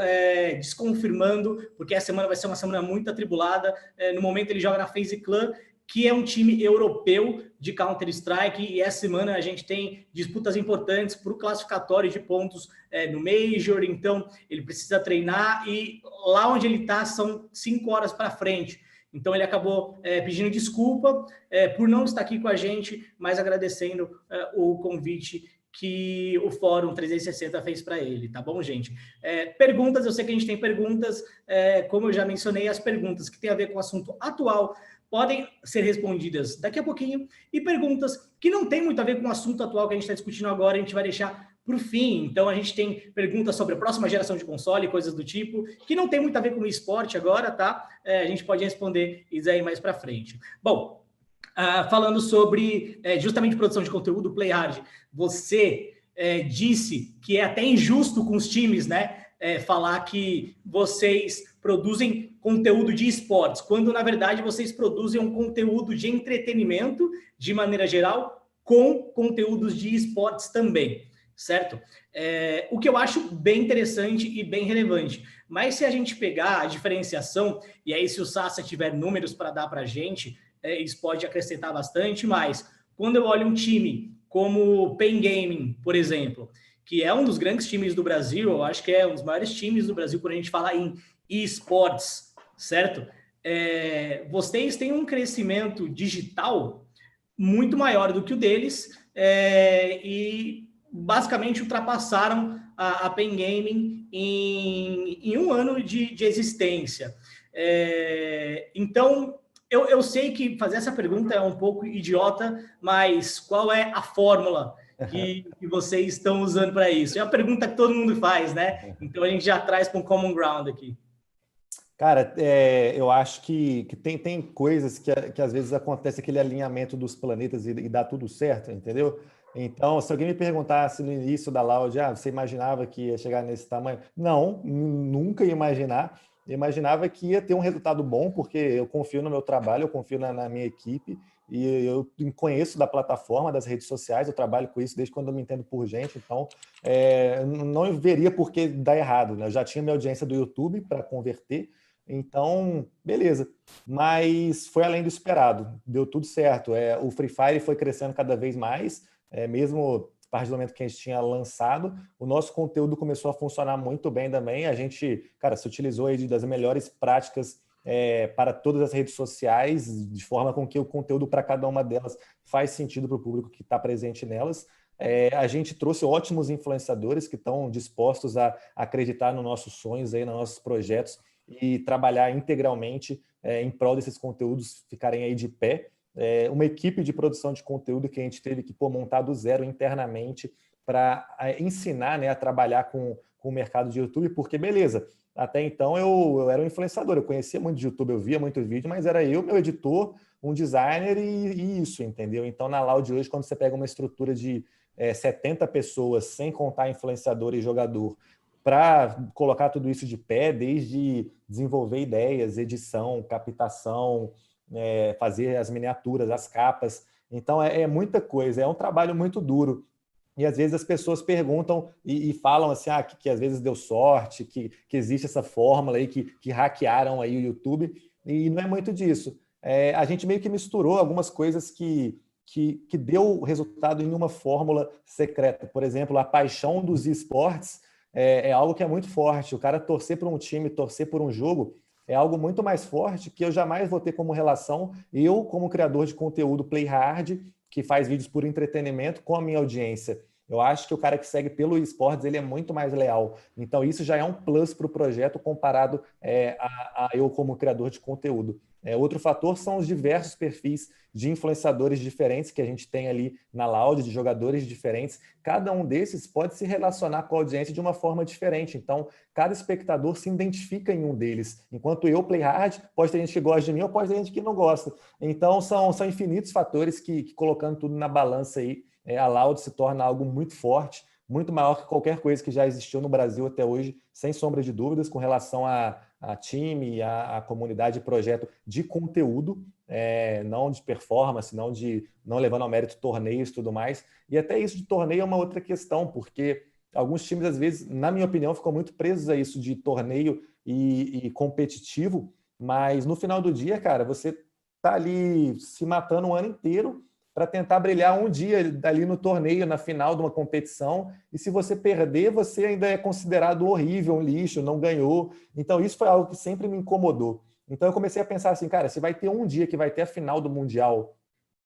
desconfirmando, porque a semana vai ser uma semana muito atribulada. No momento, ele joga na FaZe Clan, que é um time europeu de Counter-Strike, e essa semana a gente tem disputas importantes para o classificatório de pontos no Major, então ele precisa treinar, e lá onde ele está são 5 horas para frente. Então ele acabou pedindo desculpa por não estar aqui com a gente, mas agradecendo o convite que o Fórum 360 fez para ele, tá bom, gente? Perguntas, eu sei que a gente tem perguntas, como eu já mencionei, as perguntas que tem a ver com o assunto atual podem ser respondidas daqui a pouquinho, e perguntas que não tem muito a ver com o assunto atual que a gente está discutindo agora, a gente vai deixar para o fim. Então, a gente tem perguntas sobre a próxima geração de console, coisas do tipo, que não tem muito a ver com o esporte agora, tá? A gente pode responder isso aí mais para frente. Bom, falando sobre justamente produção de conteúdo, Play Hard, você disse que é até injusto com os times, né? Falar que vocês produzem conteúdo de esportes, quando na verdade vocês produzem um conteúdo de entretenimento, de maneira geral, com conteúdos de esportes também, certo? O que eu acho bem interessante e bem relevante. Mas se a gente pegar a diferenciação, e aí se o Sassa tiver números para dar para a gente, isso pode acrescentar bastante, mas quando eu olho um time como o Pen Gaming, por exemplo, que é um dos grandes times do Brasil, eu acho que é um dos maiores times do Brasil quando a gente fala em esportes, certo? Vocês têm um crescimento digital muito maior do que o deles e basicamente ultrapassaram a Pen Gaming em um ano de existência. Então, eu sei que fazer essa pergunta é um pouco idiota, mas qual é a fórmula que vocês estão usando para isso? É a pergunta que todo mundo faz, né? Então, a gente já traz para um common ground aqui. Cara, eu acho que tem coisas que às vezes acontece aquele alinhamento dos planetas e dá tudo certo, entendeu? Então, se alguém me perguntasse no início da Loud, você imaginava que ia chegar nesse tamanho? Não, nunca ia imaginar. Eu imaginava que ia ter um resultado bom, porque eu confio no meu trabalho, eu confio na minha equipe, e eu conheço da plataforma, das redes sociais, eu trabalho com isso desde quando eu me entendo por gente, então não veria por que dar errado, né? Eu já tinha minha audiência do YouTube para converter, então, beleza. Mas foi além do esperado, deu tudo certo. O Free Fire foi crescendo cada vez mais, mesmo a partir do momento que a gente tinha lançado, o nosso conteúdo começou a funcionar muito bem também. A gente, cara, se utilizou aí das melhores práticas para todas as redes sociais, de forma com que o conteúdo para cada uma delas faz sentido para o público que está presente nelas. A gente trouxe ótimos influenciadores que estão dispostos a acreditar nos nossos sonhos, aí, nos nossos projetos e trabalhar integralmente em prol desses conteúdos ficarem aí de pé. Uma equipe de produção de conteúdo que a gente teve que montar do zero internamente para ensinar, né, a trabalhar com o mercado de YouTube, porque beleza, até então eu era um influenciador, eu conhecia muito de YouTube, eu via muito vídeo, mas era eu, meu editor, um designer e isso, entendeu? Então na Loud hoje, quando você pega uma estrutura de 70 pessoas, sem contar influenciador e jogador, para colocar tudo isso de pé, desde desenvolver ideias, edição, captação, fazer as miniaturas, as capas. Então, é muita coisa, é um trabalho muito duro. E às vezes as pessoas perguntam e falam assim, que às vezes deu sorte, que existe essa fórmula aí, que hackearam aí o YouTube, e não é muito disso. A gente meio que misturou algumas coisas que deu resultado em uma fórmula secreta. Por exemplo, a paixão dos esportes é algo que é muito forte. O cara torcer por um time, torcer por um jogo, é algo muito mais forte que eu jamais vou ter como relação, eu como criador de conteúdo play hard, que faz vídeos por entretenimento, com a minha audiência. Eu acho que o cara que segue pelo esportes, ele é muito mais leal. Então isso já é um plus para o projeto comparado a eu como criador de conteúdo. Outro fator são os diversos perfis de influenciadores diferentes que a gente tem ali na Loud, de jogadores diferentes. Cada um desses pode se relacionar com a audiência de uma forma diferente. Então, cada espectador se identifica em um deles. Enquanto eu, play hard, pode ter gente que gosta de mim ou pode ter gente que não gosta. Então, são infinitos fatores que colocando tudo na balança aí, a Loud se torna algo muito forte, muito maior que qualquer coisa que já existiu no Brasil até hoje, sem sombra de dúvidas, com relação a time, a comunidade e projeto de conteúdo, não de performance, não levando ao mérito torneios e tudo mais. E até isso de torneio é uma outra questão, porque alguns times, às vezes, na minha opinião, ficam muito presos a isso de torneio e competitivo, mas no final do dia, cara, você tá ali se matando o ano inteiro para tentar brilhar um dia ali no torneio, na final de uma competição, e se você perder, você ainda é considerado horrível, um lixo, não ganhou. Então isso foi algo que sempre me incomodou. Então eu comecei a pensar assim, cara, se vai ter um dia que vai ter a final do Mundial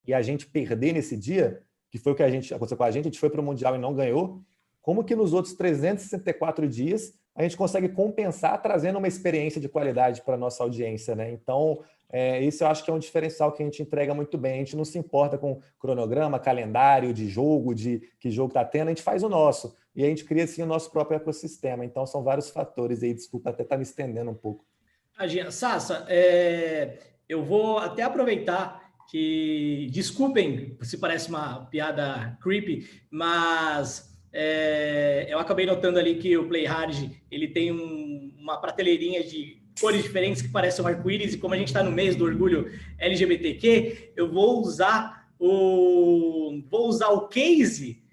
e a gente perder nesse dia, que foi o que aconteceu com a gente foi para o Mundial e não ganhou, como que nos outros 364 dias a gente consegue compensar trazendo uma experiência de qualidade para a nossa audiência, né? Então, isso eu acho que é um diferencial que a gente entrega muito bem. A gente não se importa com cronograma, calendário de jogo, de que jogo está tendo, a gente faz o nosso. E a gente cria, assim, o nosso próprio ecossistema. Então, são vários fatores aí. Desculpa até estar me estendendo um pouco. Imagina, Sassa, eu vou até aproveitar que, desculpem se parece uma piada creepy, mas eu acabei notando ali que o Play Hard, ele tem uma prateleirinha de cores diferentes que parecem um arco-íris, e como a gente está no mês do orgulho LGBTQ, eu vou usar o case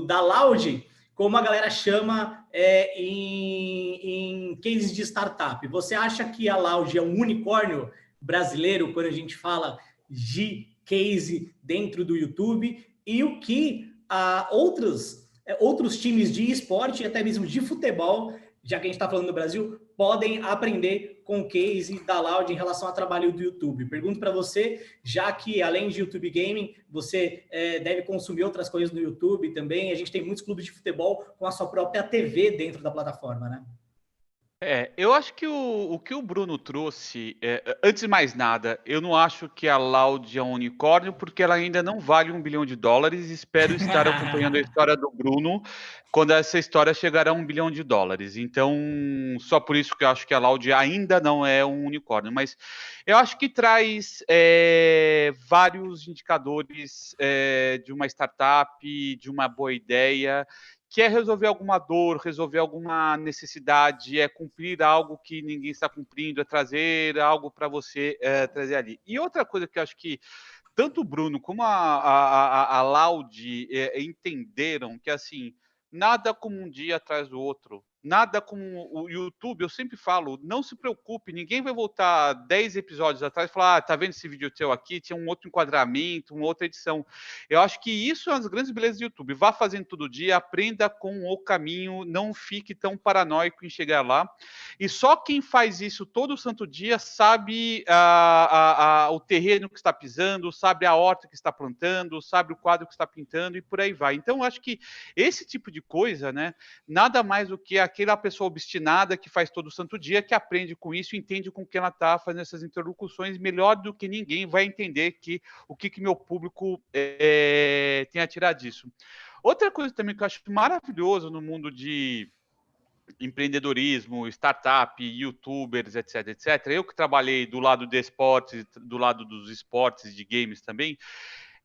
da Loud, como a galera chama em cases de startup. Você acha que a Loud é um unicórnio brasileiro quando a gente fala de case dentro do YouTube? e o que outros times de esporte e até mesmo de futebol, já que a gente está falando do Brasil, podem aprender com o case da Loud em relação ao trabalho do YouTube. Pergunto para você, já que além de YouTube Gaming, você deve consumir outras coisas no YouTube também. A gente tem muitos clubes de futebol com a sua própria TV dentro da plataforma, né? Eu acho que o que o Bruno trouxe, antes de mais nada, eu não acho que a Loud é um unicórnio, porque ela ainda não vale $1 bilhão. Espero estar acompanhando a história do Bruno quando essa história chegar a $1 bilhão. Então, só por isso que eu acho que a Loud ainda não é um unicórnio. Mas eu acho que traz vários indicadores de uma startup, de uma boa ideia, que é resolver alguma dor, resolver alguma necessidade, é cumprir algo que ninguém está cumprindo, é trazer algo para você trazer ali. E outra coisa que eu acho que tanto o Bruno como a Loud entenderam que, assim, nada como um dia atrás do outro. Nada como o YouTube, eu sempre falo, não se preocupe, ninguém vai voltar 10 episódios atrás e falar, tá vendo esse vídeo teu aqui? Tinha um outro enquadramento, uma outra edição. Eu acho que isso é uma das grandes belezas do YouTube. Vá fazendo todo dia, aprenda com o caminho, não fique tão paranoico em chegar lá. E só quem faz isso todo santo dia sabe o terreno que está pisando, sabe a horta que está plantando, sabe o quadro que está pintando e por aí vai. Então, eu acho que esse tipo de coisa, né, nada mais do que aquela pessoa obstinada que faz todo santo dia, que aprende com isso, entende com que ela está fazendo essas interlocuções, melhor do que ninguém vai entender o que meu público tem a tirar disso. Outra coisa também que eu acho maravilhoso no mundo de empreendedorismo, startup, youtubers, etc, etc. Eu que trabalhei do lado de esportes, do lado dos esportes, de games também,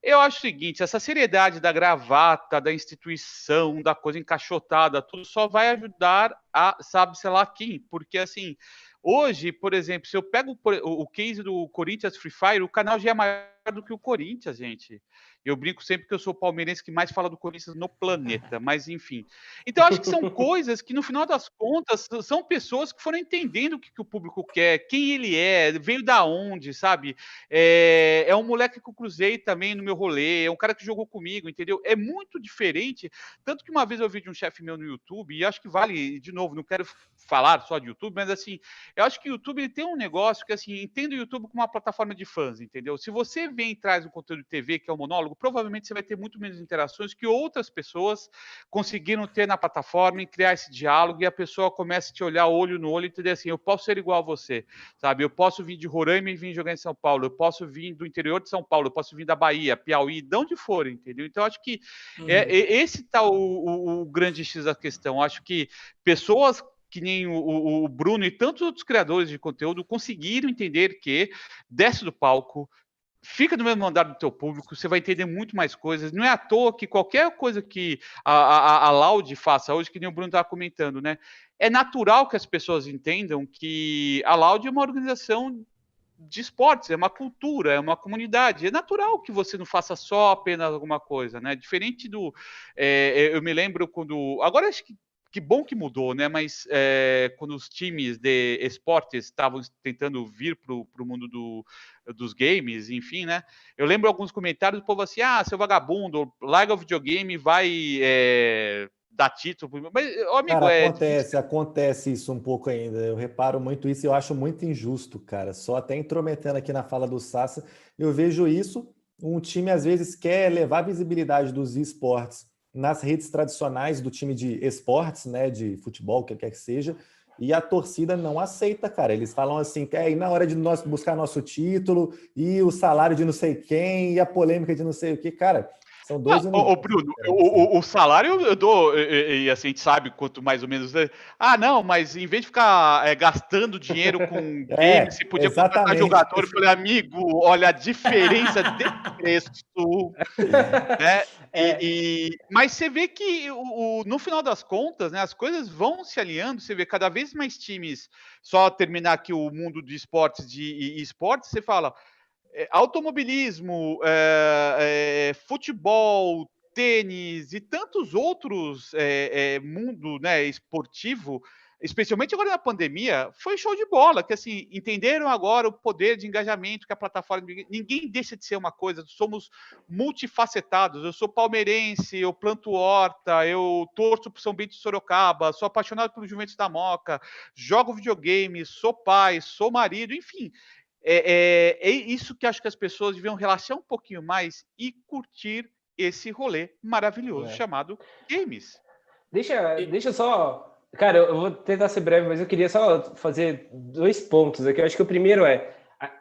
eu acho o seguinte, essa seriedade da gravata, da instituição, da coisa encaixotada, tudo só vai ajudar a, sabe-se lá quem, porque assim, hoje, por exemplo, se eu pego o case do Corinthians Free Fire, o canal já é maior do que o Corinthians, gente. Eu brinco sempre que eu sou o palmeirense que mais fala do Corinthians no planeta, mas enfim. Então, acho que são coisas que, no final das contas, são pessoas que foram entendendo o que o público quer, quem ele é, veio da onde, sabe? É um moleque que eu cruzei também no meu rolê, é um cara que jogou comigo, entendeu? É muito diferente, tanto que uma vez eu vi de um chefe meu no YouTube, e acho que vale, de novo, não quero falar só de YouTube, mas assim, eu acho que o YouTube ele tem um negócio que, assim, entendo o YouTube como uma plataforma de fãs, entendeu? Se você vem e traz um conteúdo de TV, que é um monólogo, provavelmente você vai ter muito menos interações que outras pessoas conseguiram ter na plataforma e criar esse diálogo, e a pessoa começa a te olhar olho no olho e entender assim, eu posso ser igual a você, sabe? Eu posso vir de Roraima e vir jogar em São Paulo, eu posso vir do interior de São Paulo, eu posso vir da Bahia, Piauí, de onde for, entendeu? Então, acho que esse tá o grande X da questão. Acho que pessoas que nem o Bruno e tantos outros criadores de conteúdo conseguiram entender que desce do palco, fica no mesmo andar do teu público, você vai entender muito mais coisas. Não é à toa que qualquer coisa que a Loud faça hoje, que nem o Bruno estava comentando, né? É natural que as pessoas entendam que a Loud é uma organização de esportes, é uma cultura, é uma comunidade. É natural que você não faça só apenas alguma coisa, né? Diferente do... eu me lembro quando... Agora acho que bom que mudou, né? Mas quando os times de esportes estavam tentando vir para o mundo dos games, enfim, né? Eu lembro alguns comentários do povo assim, seu vagabundo, larga o videogame, vai dar título. Mas, amigo, cara, acontece isso um pouco ainda. Eu reparo muito isso e eu acho muito injusto, cara. Só até intrometendo aqui na fala do Sassa, eu vejo isso. Um time às vezes quer levar a visibilidade dos esportes nas redes tradicionais do time de esportes, né, de futebol, o que quer que seja, e a torcida não aceita, cara. Eles falam assim, que na hora de nós buscar nosso título, e o salário de não sei quem, e a polêmica de não sei o que, cara, são dois universos. Bruno, o salário eu dou, e assim, a gente sabe quanto mais ou menos... não, mas em vez de ficar gastando dinheiro com games, você podia contratar jogador. Eu falei, amigo, olha a diferença de preço, né? Mas você vê que no final das contas, né, as coisas vão se alinhando, você vê cada vez mais times, só terminar aqui o mundo de esportes, de esportes, você fala automobilismo, futebol, tênis e tantos outros mundo, né, esportivo, especialmente agora na pandemia, foi show de bola, que assim, entenderam agora o poder de engajamento que a plataforma... Ninguém deixa de ser uma coisa, somos multifacetados, eu sou palmeirense, eu planto horta, eu torço pro São Bento de Sorocaba, sou apaixonado pelo Juventus da Moca, jogo videogame, sou pai, sou marido, enfim... É isso que acho que as pessoas deviam relaxar um pouquinho mais e curtir esse rolê maravilhoso chamado games. Deixa só... Cara, eu vou tentar ser breve, mas eu queria só fazer 2 pontos aqui. Eu acho que o primeiro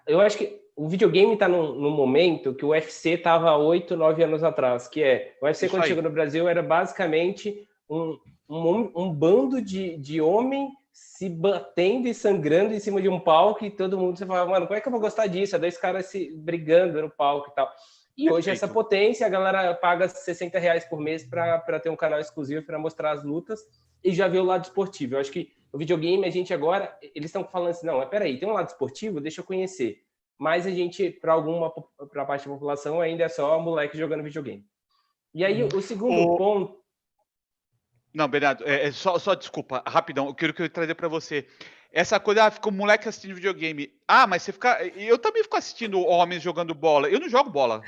eu acho que o videogame está num momento que o UFC estava 8, 9 anos atrás, que o UFC quando chegou no Brasil era basicamente um bando de homem se batendo e sangrando em cima de um palco e todo mundo você falava, mano, como é que eu vou gostar disso? 2 caras se brigando no palco e tal. E hoje essa potência, a galera paga R$60 por mês para ter um canal exclusivo para mostrar as lutas e já vê o lado esportivo. Eu acho que o videogame, a gente agora, eles estão falando assim, não, peraí, tem um lado esportivo, deixa eu conhecer. Mas a gente, para a parte da população, ainda é só moleque jogando videogame. E aí, o segundo ponto... Não, Bernardo, só desculpa, rapidão, eu quero que eu trazer para você. Essa coisa, ficou moleque assistindo videogame. Mas você fica... Eu também fico assistindo homens jogando bola. Eu não jogo bola.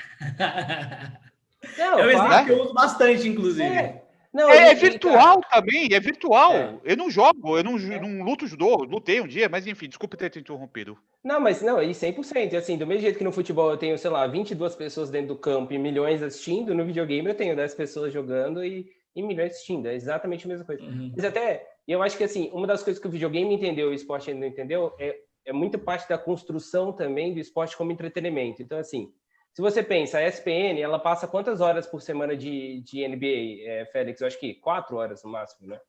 Não, é um exemplo que eu uso bastante, inclusive. É virtual também, é virtual. Eu não jogo, eu não luto judô, lutei um dia, mas enfim, desculpa ter te interrompido. Não, mas não, e 100%. Assim, do mesmo jeito que no futebol eu tenho, sei lá, 22 pessoas dentro do campo e milhões assistindo, no videogame eu tenho 10 pessoas jogando e milhões assistindo. É exatamente a mesma coisa. Mas eu acho que, assim, uma das coisas que o videogame entendeu e o esporte ainda não entendeu é muito parte da construção também do esporte como entretenimento. Então, assim, se você pensa, a ESPN, ela passa quantas horas por semana de NBA, Félix? Eu acho que 4 horas no máximo, né?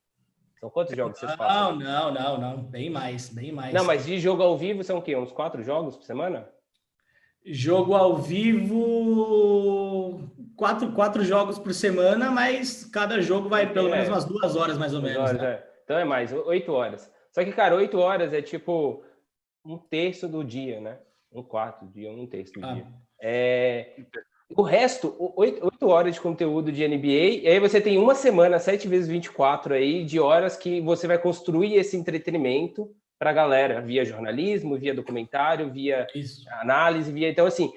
São quantos jogos vocês passam? Não. Bem mais. Não, mas de jogo ao vivo são o quê? Uns 4 jogos por semana? Jogo ao vivo, 4 jogos por semana, mas cada jogo vai pelo menos umas 2 horas, mais ou menos. Horas, né? Então é mais, 8 horas. Só que, cara, 8 horas é tipo 1/3 do dia, né? 1/4 do dia, 1/3 do dia. O resto, 8 horas de conteúdo de NBA, e aí você tem uma semana, 7 vezes 24 aí, de horas que você vai construir esse entretenimento para a galera, via jornalismo, via documentário, via análise, Então, assim,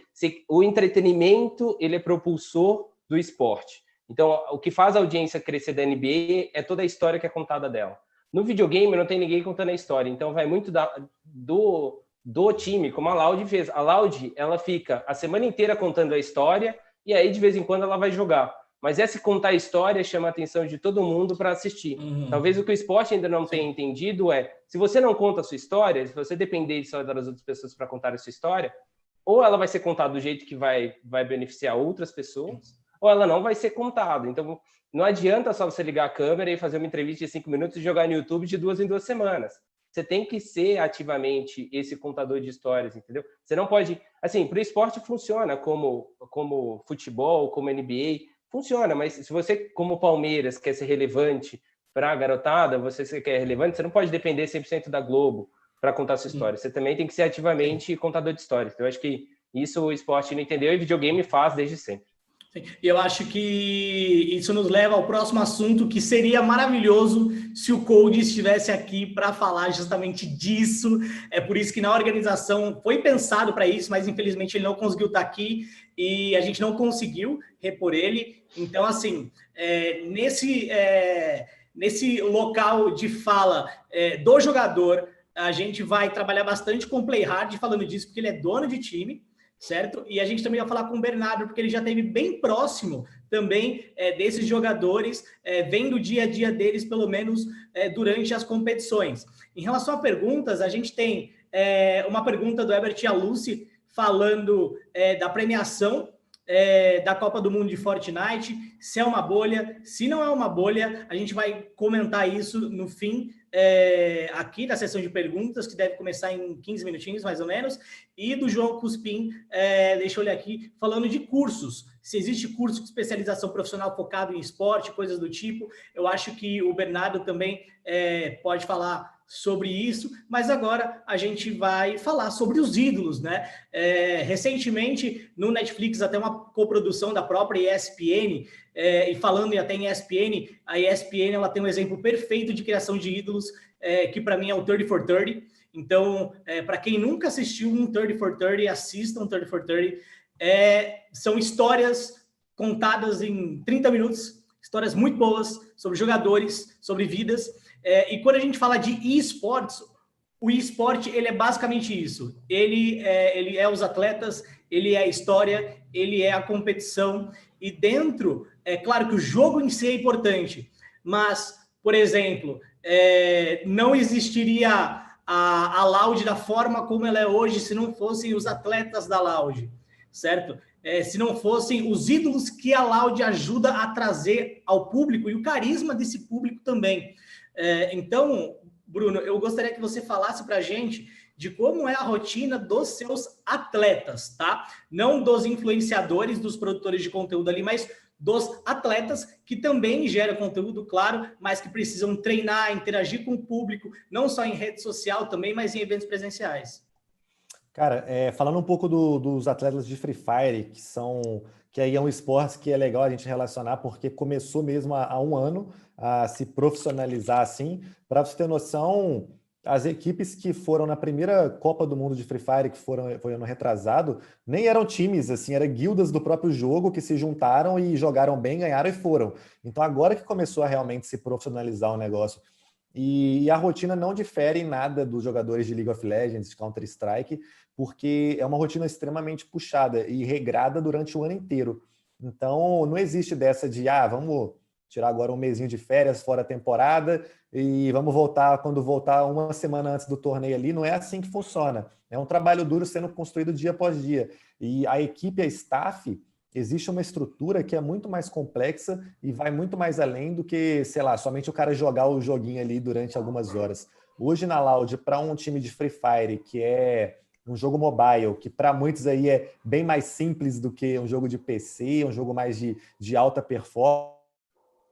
o entretenimento, ele é propulsor do esporte. Então, o que faz a audiência crescer da NBA é toda a história que é contada dela. No videogame, não tem ninguém contando a história, então vai muito do time, como a Loud fez. A Loud, ela fica a semana inteira contando a história e aí, de vez em quando, ela vai jogar. Mas esse contar a história chama a atenção de todo mundo para assistir. Talvez o que o esporte ainda não tenha entendido se você não conta a sua história, se você depender só das outras pessoas para contar a sua história, ou ela vai ser contada do jeito que vai beneficiar outras pessoas, ou ela não vai ser contada. Então, não adianta só você ligar a câmera e fazer uma entrevista de 5 minutos e jogar no YouTube de 2 em 2 semanas. Você tem que ser ativamente esse contador de histórias, entendeu? Você não pode... Assim, para o esporte funciona como futebol, como NBA, funciona, mas se você, como Palmeiras, quer ser relevante para a garotada, você quer relevante, você não pode depender 100% da Globo para contar a sua história. Você também tem que ser ativamente contador de histórias. Então, eu acho que isso o esporte não entendeu e o videogame faz desde sempre. E eu acho que isso nos leva ao próximo assunto, que seria maravilhoso se o Cody estivesse aqui para falar justamente disso. É por isso que na organização foi pensado para isso, mas infelizmente ele não conseguiu estar aqui e a gente não conseguiu repor ele. Então, assim, nesse local de fala do jogador, a gente vai trabalhar bastante com o Play Hard, falando disso, porque ele é dono de time, certo? E a gente também vai falar com o Bernardo, porque ele já esteve bem próximo também desses jogadores, vendo o dia a dia deles, pelo menos durante as competições. Em relação a perguntas, a gente tem uma pergunta do Herbert Alucci falando da premiação da Copa do Mundo de Fortnite, se é uma bolha, se não é uma bolha, a gente vai comentar isso no fim aqui da sessão de perguntas, que deve começar em 15 minutinhos, mais ou menos, e do João Cuspim, deixa eu olhar aqui, falando de cursos, se existe curso de especialização profissional focado em esporte, coisas do tipo. Eu acho que o Bernardo também pode falar sobre isso, mas agora a gente vai falar sobre os ídolos, né? Recentemente, no Netflix, até uma coprodução da própria ESPN, e falando até em ESPN, a ESPN ela tem um exemplo perfeito de criação de ídolos, que para mim é o 30 for 30. Então, para quem nunca assistiu um 30 for 30, assista um 30 for 30. São histórias contadas em 30 minutos, histórias muito boas sobre jogadores, sobre vidas. E quando a gente fala de esportes, o esporte, ele é basicamente isso. Ele é os atletas, ele é a história, ele é a competição. E dentro, é claro que o jogo em si é importante, mas, por exemplo, não existiria a Loud da forma como ela é hoje se não fossem os atletas da Loud, certo? Se não fossem os ídolos que a Loud ajuda a trazer ao público e o carisma desse público também. Então, Bruno, eu gostaria que você falasse para a gente de como é a rotina dos seus atletas, tá? Não dos influenciadores, dos produtores de conteúdo ali, mas dos atletas que também geram conteúdo, claro, mas que precisam treinar, interagir com o público, não só em rede social também, mas em eventos presenciais. Cara, falando um pouco dos atletas de Free Fire, que aí é um esporte que é legal a gente relacionar, porque começou mesmo há um ano a se profissionalizar assim. Para você ter noção, as equipes que foram na primeira Copa do Mundo de Free Fire, que foi ano retrasado, nem eram times, assim, eram guildas do próprio jogo que se juntaram e jogaram bem, ganharam e foram. Então agora que começou a realmente se profissionalizar o negócio. E a rotina não difere em nada dos jogadores de League of Legends, de Counter-Strike, porque é uma rotina extremamente puxada e regrada durante o ano inteiro. Então, não existe dessa de, vamos tirar agora um mesinho de férias fora a temporada e vamos voltar quando voltar uma semana antes do torneio ali. Não é assim que funciona. É um trabalho duro sendo construído dia após dia. E a equipe, a staff, existe uma estrutura que é muito mais complexa e vai muito mais além do que, sei lá, somente o cara jogar o joguinho ali durante algumas horas. Hoje na Loud, para um time de Free Fire, que é um jogo mobile, que para muitos aí é bem mais simples do que um jogo de PC, um jogo mais de alta performance,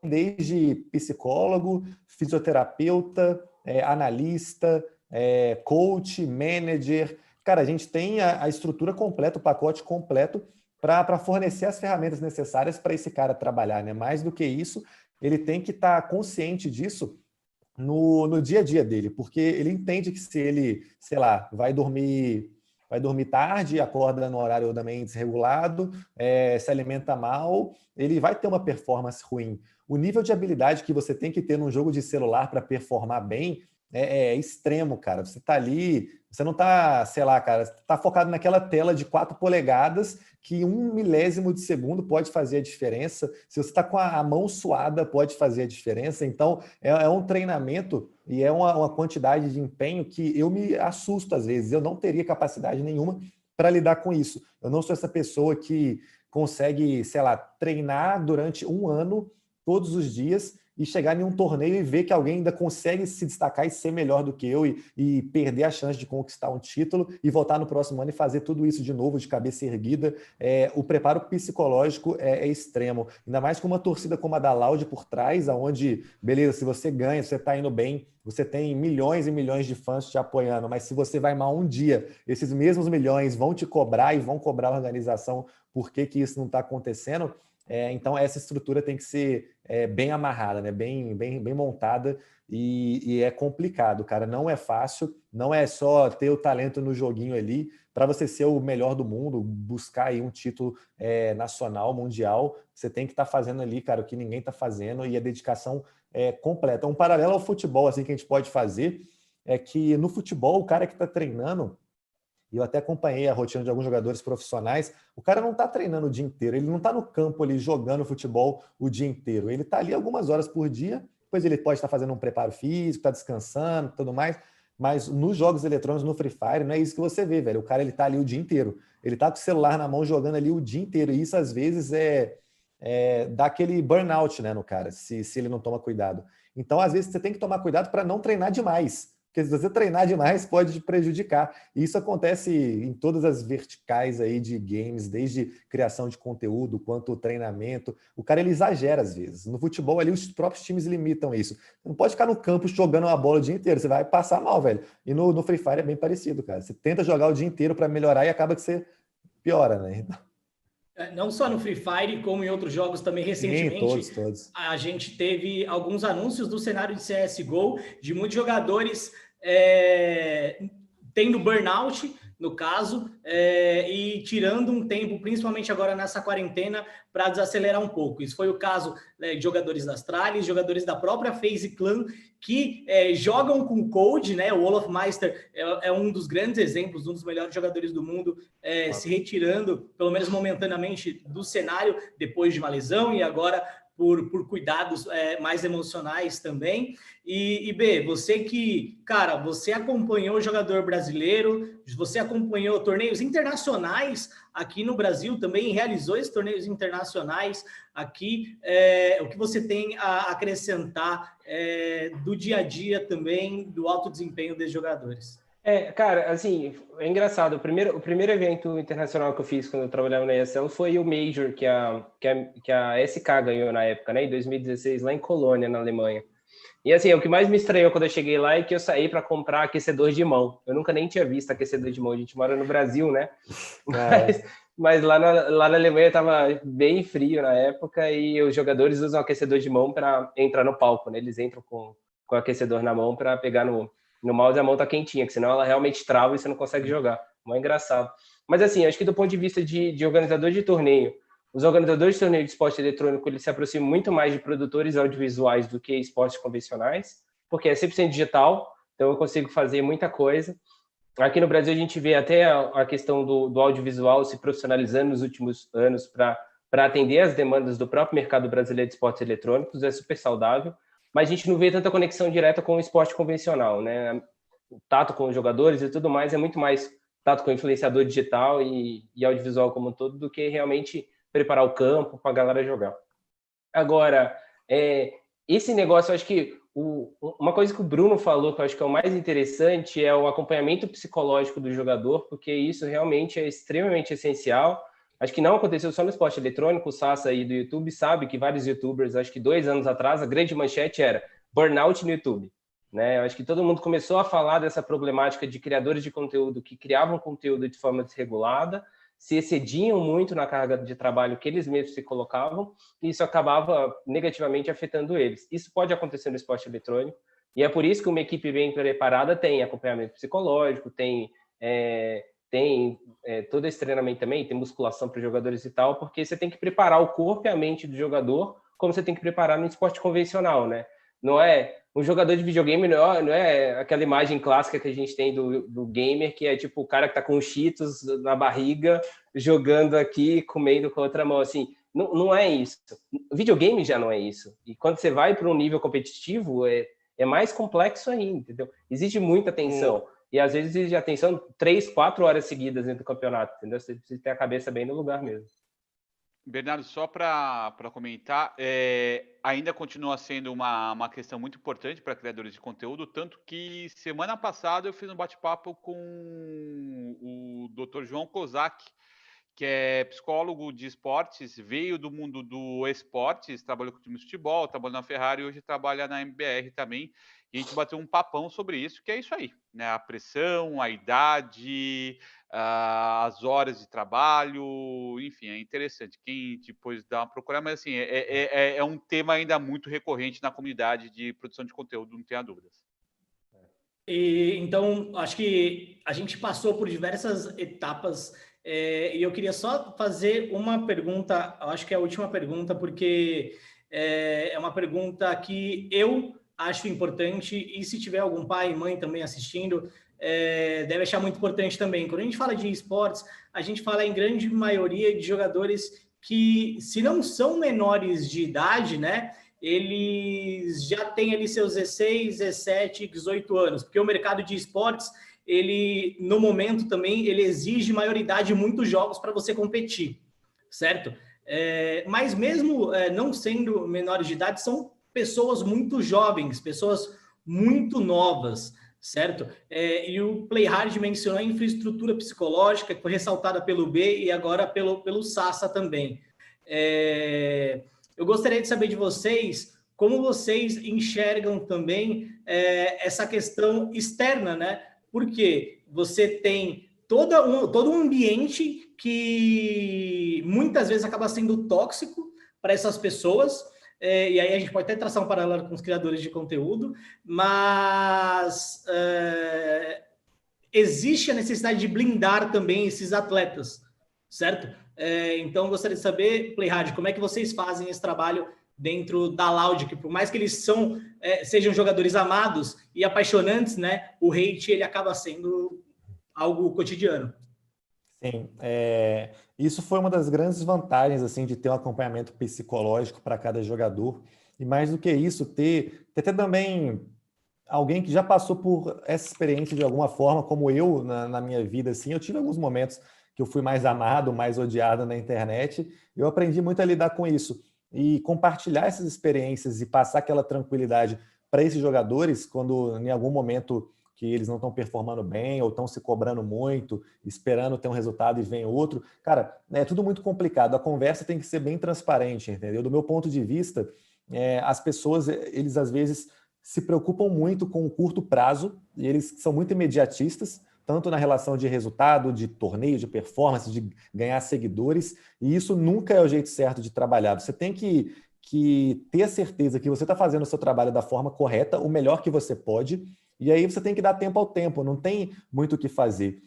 desde psicólogo, fisioterapeuta, analista, coach, manager. Cara, a gente tem a estrutura completa, o pacote completo para fornecer as ferramentas necessárias para esse cara trabalhar, né? Mais do que isso, ele tem que estar consciente disso no dia a dia dele, porque ele entende que se ele, sei lá, vai dormir tarde, acorda no horário também desregulado, se alimenta mal, ele vai ter uma performance ruim. O nível de habilidade que você tem que ter num jogo de celular para performar bem é extremo, cara. Você tá ali, você não tá, sei lá, cara, tá focado naquela tela de 4 polegadas que 1 milésimo de segundo pode fazer a diferença. Se você tá com a mão suada, pode fazer a diferença. Então, é um treinamento e é uma quantidade de empenho que eu me assusto às vezes. Eu não teria capacidade nenhuma para lidar com isso. Eu não sou essa pessoa que consegue, sei lá, treinar durante um ano, todos os dias, e chegar em um torneio e ver que alguém ainda consegue se destacar e ser melhor do que eu e perder a chance de conquistar um título e voltar no próximo ano e fazer tudo isso de novo, de cabeça erguida. O preparo psicológico é extremo. Ainda mais com uma torcida como a da Loud por trás, onde, beleza, se você ganha, você está indo bem, você tem milhões e milhões de fãs te apoiando, mas se você vai mal um dia, esses mesmos milhões vão te cobrar e vão cobrar a organização por que isso não está acontecendo. Então, essa estrutura tem que ser bem amarrada, né? bem montada e é complicado, cara. Não é fácil, não é só ter o talento no joguinho ali para você ser o melhor do mundo, buscar aí um título nacional, mundial. Você tem que estar fazendo ali, cara, o que ninguém está fazendo e a dedicação completa. Um paralelo ao futebol assim, que a gente pode fazer é que no futebol, o cara que está treinando, e eu até acompanhei a rotina de alguns jogadores profissionais, o cara não está treinando o dia inteiro, ele não está no campo ali jogando futebol o dia inteiro, ele está ali algumas horas por dia, depois ele pode estar fazendo um preparo físico, está descansando, tudo mais, mas nos jogos eletrônicos, no Free Fire, não é isso que você vê, velho, o cara ele está ali o dia inteiro, ele está com o celular na mão jogando ali o dia inteiro, e isso às vezes dá aquele burnout, né, no cara, se ele não toma cuidado. Então, às vezes, você tem que tomar cuidado para não treinar demais, porque se você treinar demais, pode te prejudicar. E isso acontece em todas as verticais aí de games, desde criação de conteúdo, quanto treinamento. O cara, ele exagera às vezes. No futebol ali, os próprios times limitam isso. Você não pode ficar no campo jogando uma bola o dia inteiro, você vai passar mal, velho. E no Free Fire é bem parecido, cara. Você tenta jogar o dia inteiro para melhorar e acaba que você piora, né? Não só no Free Fire, como em outros jogos também recentemente. Sim, todos. A gente teve alguns anúncios do cenário de CSGO, de muitos jogadores tendo burnout, no caso, e tirando um tempo, principalmente agora nessa quarentena, para desacelerar um pouco. Isso foi o caso de jogadores da Astralis, jogadores da própria FaZe Clan, que jogam com Code, né? O Olofmeister é um dos grandes exemplos, um dos melhores jogadores do mundo, se retirando, pelo menos momentaneamente, do cenário depois de uma lesão e agora por cuidados mais emocionais também. E B, você que, cara, você acompanhou o jogador brasileiro, você acompanhou torneios internacionais aqui no Brasil, também realizou esses torneios internacionais aqui, o que você tem a acrescentar do dia a dia também, do alto desempenho desses jogadores? Cara, assim, é engraçado. O primeiro evento internacional que eu fiz quando eu trabalhava na ESL foi o Major, que a SK ganhou na época, né, em 2016, lá em Colônia, na Alemanha. E assim, o que mais me estranhou quando eu cheguei lá é que eu saí para comprar aquecedor de mão. Eu nunca nem tinha visto aquecedor de mão. A gente mora no Brasil, né? Mas lá na Alemanha estava bem frio na época e os jogadores usam aquecedor de mão para entrar no palco, né? Eles entram com o aquecedor na mão para pegar no mouse e a mão tá quentinha, que senão ela realmente trava e você não consegue jogar. Não é engraçado. Mas assim, acho que do ponto de vista de organizador de torneio, os organizadores de torneio de esporte eletrônico, eles se aproximam muito mais de produtores audiovisuais do que esportes convencionais, porque é 100% digital, então eu consigo fazer muita coisa. Aqui no Brasil a gente vê até a questão do audiovisual se profissionalizando nos últimos anos para atender as demandas do próprio mercado brasileiro de esportes eletrônicos, é super saudável, mas a gente não vê tanta conexão direta com o esporte convencional, né? O tato com os jogadores e tudo mais é muito mais tato com o influenciador digital e audiovisual como um todo do que realmente preparar o campo para a galera jogar. Agora, esse negócio, eu acho que uma coisa que o Bruno falou, que eu acho que é o mais interessante, é o acompanhamento psicológico do jogador, porque isso realmente é extremamente essencial. Acho que não aconteceu só no esporte eletrônico. O Sassa aí do YouTube sabe que vários youtubers, acho que 2 anos atrás, a grande manchete era burnout no YouTube, né? Eu acho que todo mundo começou a falar dessa problemática de criadores de conteúdo que criavam conteúdo de forma desregulada, se excediam muito na carga de trabalho que eles mesmos se colocavam, e isso acabava negativamente afetando eles. Isso pode acontecer no esporte eletrônico, e é por isso que uma equipe bem preparada tem acompanhamento psicológico, tem todo esse treinamento também, tem musculação para os jogadores e tal, porque você tem que preparar o corpo e a mente do jogador como você tem que preparar no esporte convencional, né? Não é um jogador de videogame, não é aquela imagem clássica que a gente tem do gamer, que é tipo o cara que tá com os Cheetos na barriga, jogando aqui, comendo com a outra mão, assim, não é isso. O videogame já não é isso. E quando você vai para um nível competitivo, é mais complexo ainda, entendeu? Exige muita atenção. E às vezes exige atenção 3, 4 horas seguidas dentro do campeonato, entendeu? Você precisa ter a cabeça bem no lugar mesmo. Bernardo, só para comentar, ainda continua sendo uma questão muito importante para criadores de conteúdo, tanto que semana passada eu fiz um bate-papo com o Dr. João Kozak, que é psicólogo de esportes, veio do mundo do esportes, trabalhou com time de futebol, trabalhou na Ferrari e hoje trabalha na MBR também. E a gente bateu um papão sobre isso, que é isso aí, né? A pressão, a idade, as horas de trabalho, enfim, é interessante. Quem depois dá uma procura, mas assim, é um tema ainda muito recorrente na comunidade de produção de conteúdo, não tenha dúvidas. Então, acho que a gente passou por diversas etapas e eu queria só fazer uma pergunta, acho que é a última pergunta, porque é uma pergunta que eu acho importante, e se tiver algum pai e mãe também assistindo, deve achar muito importante também. Quando a gente fala de esportes, a gente fala em grande maioria de jogadores que, se não são menores de idade, né, eles já têm ali seus 16, 17, 18 anos, porque o mercado de esportes, ele, no momento também, ele exige maioridade em muitos jogos para você competir, certo? Mas mesmo não sendo menores de idade, são pessoas muito jovens, pessoas muito novas, certo? E o Playhard mencionou a infraestrutura psicológica, que foi ressaltada pelo B e agora pelo Sassa também. Eu gostaria de saber de vocês como vocês enxergam também essa questão externa, né? Porque você tem todo um ambiente que muitas vezes acaba sendo tóxico para essas pessoas. E aí a gente pode até traçar um paralelo com os criadores de conteúdo, mas existe a necessidade de blindar também esses atletas, certo? Então, gostaria de saber, Playhard, como é que vocês fazem esse trabalho dentro da Loud, que por mais que eles sejam jogadores amados e apaixonantes, né, o hate ele acaba sendo algo cotidiano. Sim, isso foi uma das grandes vantagens assim de ter um acompanhamento psicológico para cada jogador, e mais do que isso, ter também alguém que já passou por essa experiência de alguma forma, como eu na minha vida. Assim, eu tive alguns momentos que eu fui mais amado, mais odiado na internet. Eu aprendi muito a lidar com isso e compartilhar essas experiências e passar aquela tranquilidade para esses jogadores quando em algum momento que eles não estão performando bem ou estão se cobrando muito, esperando ter um resultado e vem outro. Cara, é tudo muito complicado. A conversa tem que ser bem transparente, entendeu? Do meu ponto de vista, as pessoas, eles às vezes se preocupam muito com o curto prazo e eles são muito imediatistas, tanto na relação de resultado, de torneio, de performance, de ganhar seguidores, e isso nunca é o jeito certo de trabalhar. Você tem que ter a certeza que você está fazendo o seu trabalho da forma correta, o melhor que você pode, e aí você tem que dar tempo ao tempo, não tem muito o que fazer.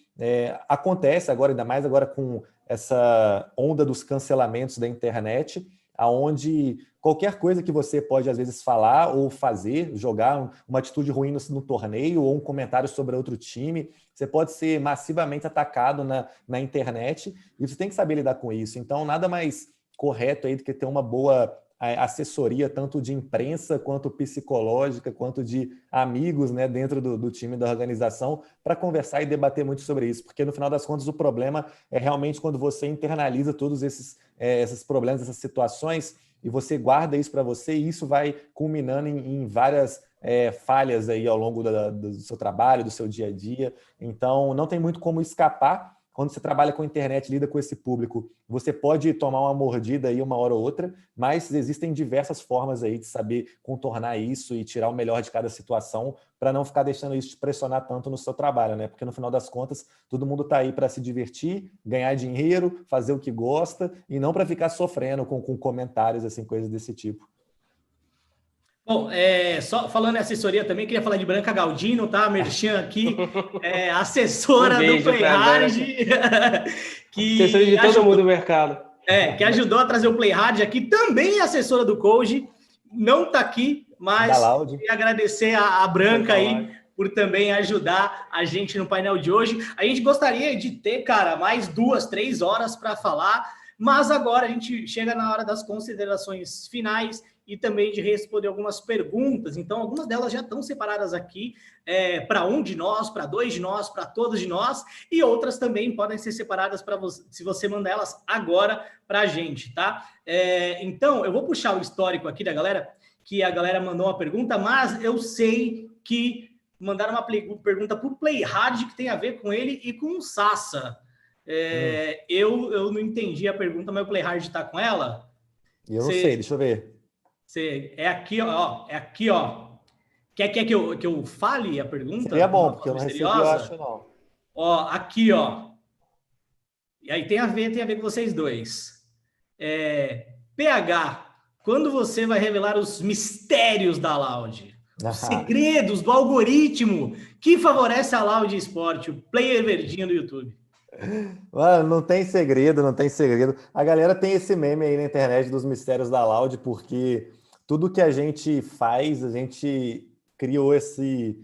Acontece agora, ainda mais agora com essa onda dos cancelamentos da internet, aonde qualquer coisa que você pode, às vezes, falar ou fazer, jogar uma atitude ruim no torneio ou um comentário sobre outro time, você pode ser massivamente atacado na internet e você tem que saber lidar com isso. Então, nada mais correto aí do que ter uma boa assessoria, tanto de imprensa, quanto psicológica, quanto de amigos, né, dentro do time da organização, para conversar e debater muito sobre isso, porque no final das contas o problema é realmente quando você internaliza todos esses problemas, essas situações, e você guarda isso para você, e isso vai culminando em várias falhas aí ao longo do seu trabalho, do seu dia a dia. Então, não tem muito como escapar. Quando você trabalha com internet, lida com esse público, você pode tomar uma mordida aí uma hora ou outra, mas existem diversas formas aí de saber contornar isso e tirar o melhor de cada situação para não ficar deixando isso te pressionar tanto no seu trabalho, né? Porque no final das contas, todo mundo está aí para se divertir, ganhar dinheiro, fazer o que gosta e não para ficar sofrendo com comentários, assim, coisas desse tipo. Bom, só falando em assessoria também, queria falar de Branca Galdino, tá? Merchan aqui, assessora do Playhard. Assessora de todo mundo do mercado. Que ajudou a trazer o Playhard aqui, também assessora do Koji, não tá aqui, mas queria agradecer a Branca aí por também ajudar a gente no painel de hoje. A gente gostaria de ter, cara, mais 2, 3 horas para falar, mas agora a gente chega na hora das considerações finais e também de responder algumas perguntas. Então, algumas delas já estão separadas aqui para um de nós, para 2 de nós, para todos de nós, e outras também podem ser separadas para você, se você mandar elas agora para a gente, tá? Então, eu vou puxar o histórico aqui da galera, que a galera mandou uma pergunta, mas eu sei que mandaram uma pergunta para o Playhard que tem a ver com ele e com o Sassa. Eu não entendi a pergunta, mas o Playhard está com ela? Eu não sei, deixa eu ver. É aqui, ó. É aqui, ó. Quer que eu fale a pergunta? Seria bom, porque eu não recebi, eu acho, não. Ó, aqui, ó. E aí tem a ver com vocês dois. PH, quando você vai revelar os mistérios da Loud? Os segredos do algoritmo que favorece a Loud Esporte, o player verdinho do YouTube. Mano, não tem segredo, não tem segredo. A galera tem esse meme aí na internet dos mistérios da Loud, porque tudo que a gente faz, a gente criou esse,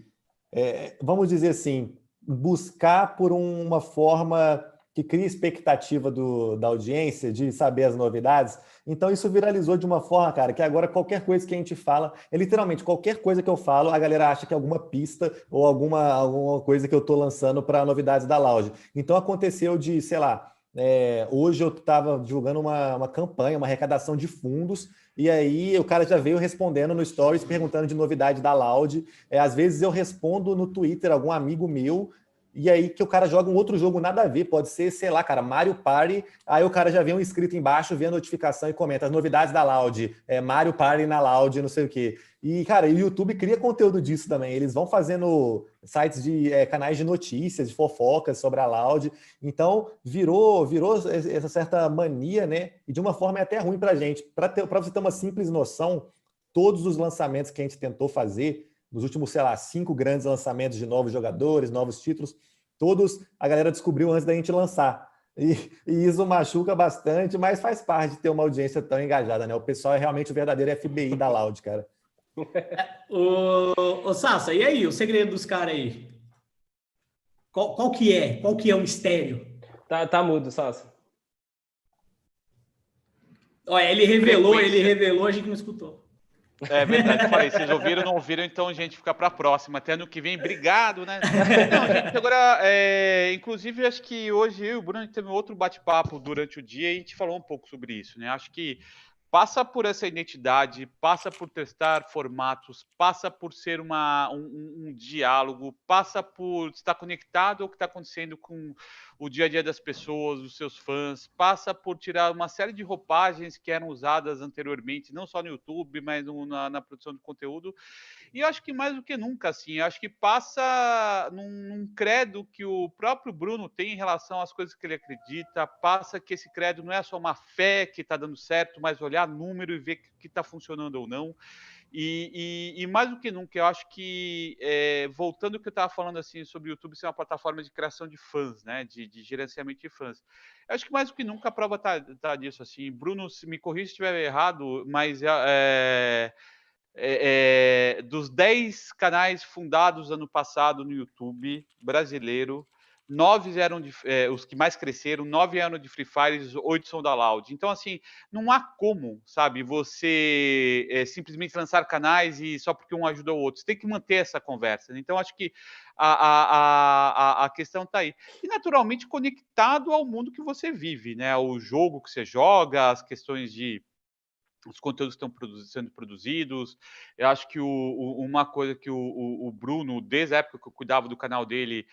vamos dizer assim, buscar por uma forma que cria expectativa da audiência de saber as novidades. Então isso viralizou de uma forma, cara, que agora qualquer coisa que a gente fala, literalmente qualquer coisa que eu falo, a galera acha que é alguma pista ou alguma coisa que eu tô lançando para novidades da Loud. Então aconteceu de, sei lá, hoje eu estava divulgando uma campanha, uma arrecadação de fundos, e aí o cara já veio respondendo no Stories, perguntando de novidade da Loud. Às vezes eu respondo no Twitter, algum amigo meu e aí que o cara joga um outro jogo nada a ver, pode ser, sei lá, cara, Mario Party, aí o cara já vê um inscrito embaixo, vê a notificação e comenta as novidades da Loud, Mario Party na Loud, não sei o quê. E, cara, o YouTube cria conteúdo disso também, eles vão fazendo sites de canais de notícias, de fofocas sobre a Loud, então virou essa certa mania, né, e de uma forma é até ruim pra gente. Para você ter uma simples noção, todos os lançamentos que a gente tentou fazer, nos últimos, sei lá, 5 grandes lançamentos de novos jogadores, novos títulos, todos a galera descobriu antes da gente lançar. E isso machuca bastante, mas faz parte de ter uma audiência tão engajada, né? O pessoal é realmente o verdadeiro FBI da Loud, cara. Ô, Sassa, e aí, o segredo dos caras aí? Qual que é? Qual que é o mistério? Tá mudo, Sassa. Olha, ele revelou, a gente não escutou. É verdade, eu falei, vocês ouviram, não ouviram, então, gente, fica para a próxima. Até ano que vem, obrigado, né? Não, gente, agora, inclusive, acho que hoje eu e o Bruno teve outro bate-papo durante o dia e a gente falou um pouco sobre isso, né? Acho que passa por essa identidade, passa por testar formatos, passa por ser um diálogo, passa por estar conectado ao que está acontecendo com o dia a dia das pessoas, dos seus fãs, passa por tirar uma série de roupagens que eram usadas anteriormente, não só no YouTube, mas na produção de conteúdo. E eu acho que mais do que nunca, assim, eu acho que passa num credo que o próprio Bruno tem em relação às coisas que ele acredita, passa que esse credo não é só uma fé que está dando certo, mas olhar número e ver que está funcionando ou não. E mais do que nunca, eu acho que, voltando ao que eu estava falando assim, sobre o YouTube ser uma plataforma de criação de fãs, né, de gerenciamento de fãs. Eu acho que mais do que nunca a prova está disso. Assim. Bruno, me corrija se estiver errado, mas dos 10 canais fundados ano passado no YouTube brasileiro, 9 eram os que mais cresceram, 9 eram de Free Fire, 8 são da Loud. Então, assim, não há como, sabe, você simplesmente lançar canais e só porque um ajuda o outro. Você tem que manter essa conversa. Então, acho que a questão está aí. E, naturalmente, conectado ao mundo que você vive, né? O jogo que você joga, as questões de os conteúdos que estão sendo produzidos. Eu acho que uma coisa que o Bruno, desde a época que eu cuidava do canal dele,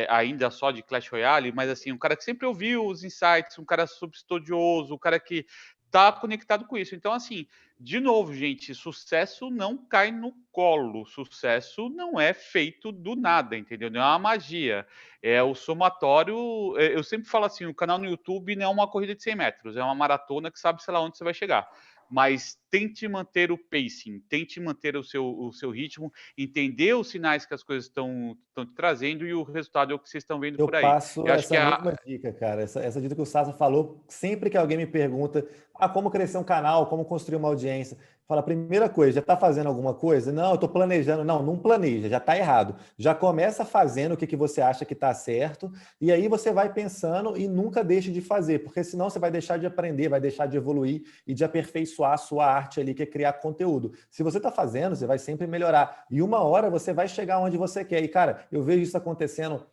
ainda só de Clash Royale, mas assim, um cara que sempre ouviu os insights, um cara super estudioso, um cara que está conectado com isso. Então, assim, de novo, gente, sucesso não cai no colo, sucesso não é feito do nada, entendeu? Não é uma magia, é o somatório. Eu sempre falo assim, o canal no YouTube não é uma corrida de 100 metros, é uma maratona que sabe, sei lá, onde você vai chegar. Mas tente manter o pacing, tente manter o seu ritmo, entender os sinais que as coisas estão te trazendo e o resultado é o que vocês estão vendo Eu por aí. passo Eu acho que essa mesma dica, cara. Essa dica que o Sassa falou, sempre que alguém me pergunta como crescer um canal, como construir uma audiência, fala, primeira coisa, já está fazendo alguma coisa? Não, eu estou planejando. Não, não planeja, já está errado. Já começa fazendo o que você acha que está certo, e aí você vai pensando e nunca deixe de fazer, porque senão você vai deixar de aprender, vai deixar de evoluir e de aperfeiçoar a sua arte ali, que é criar conteúdo. Se você está fazendo, você vai sempre melhorar. E uma hora você vai chegar onde você quer. E, cara, eu vejo isso acontecendo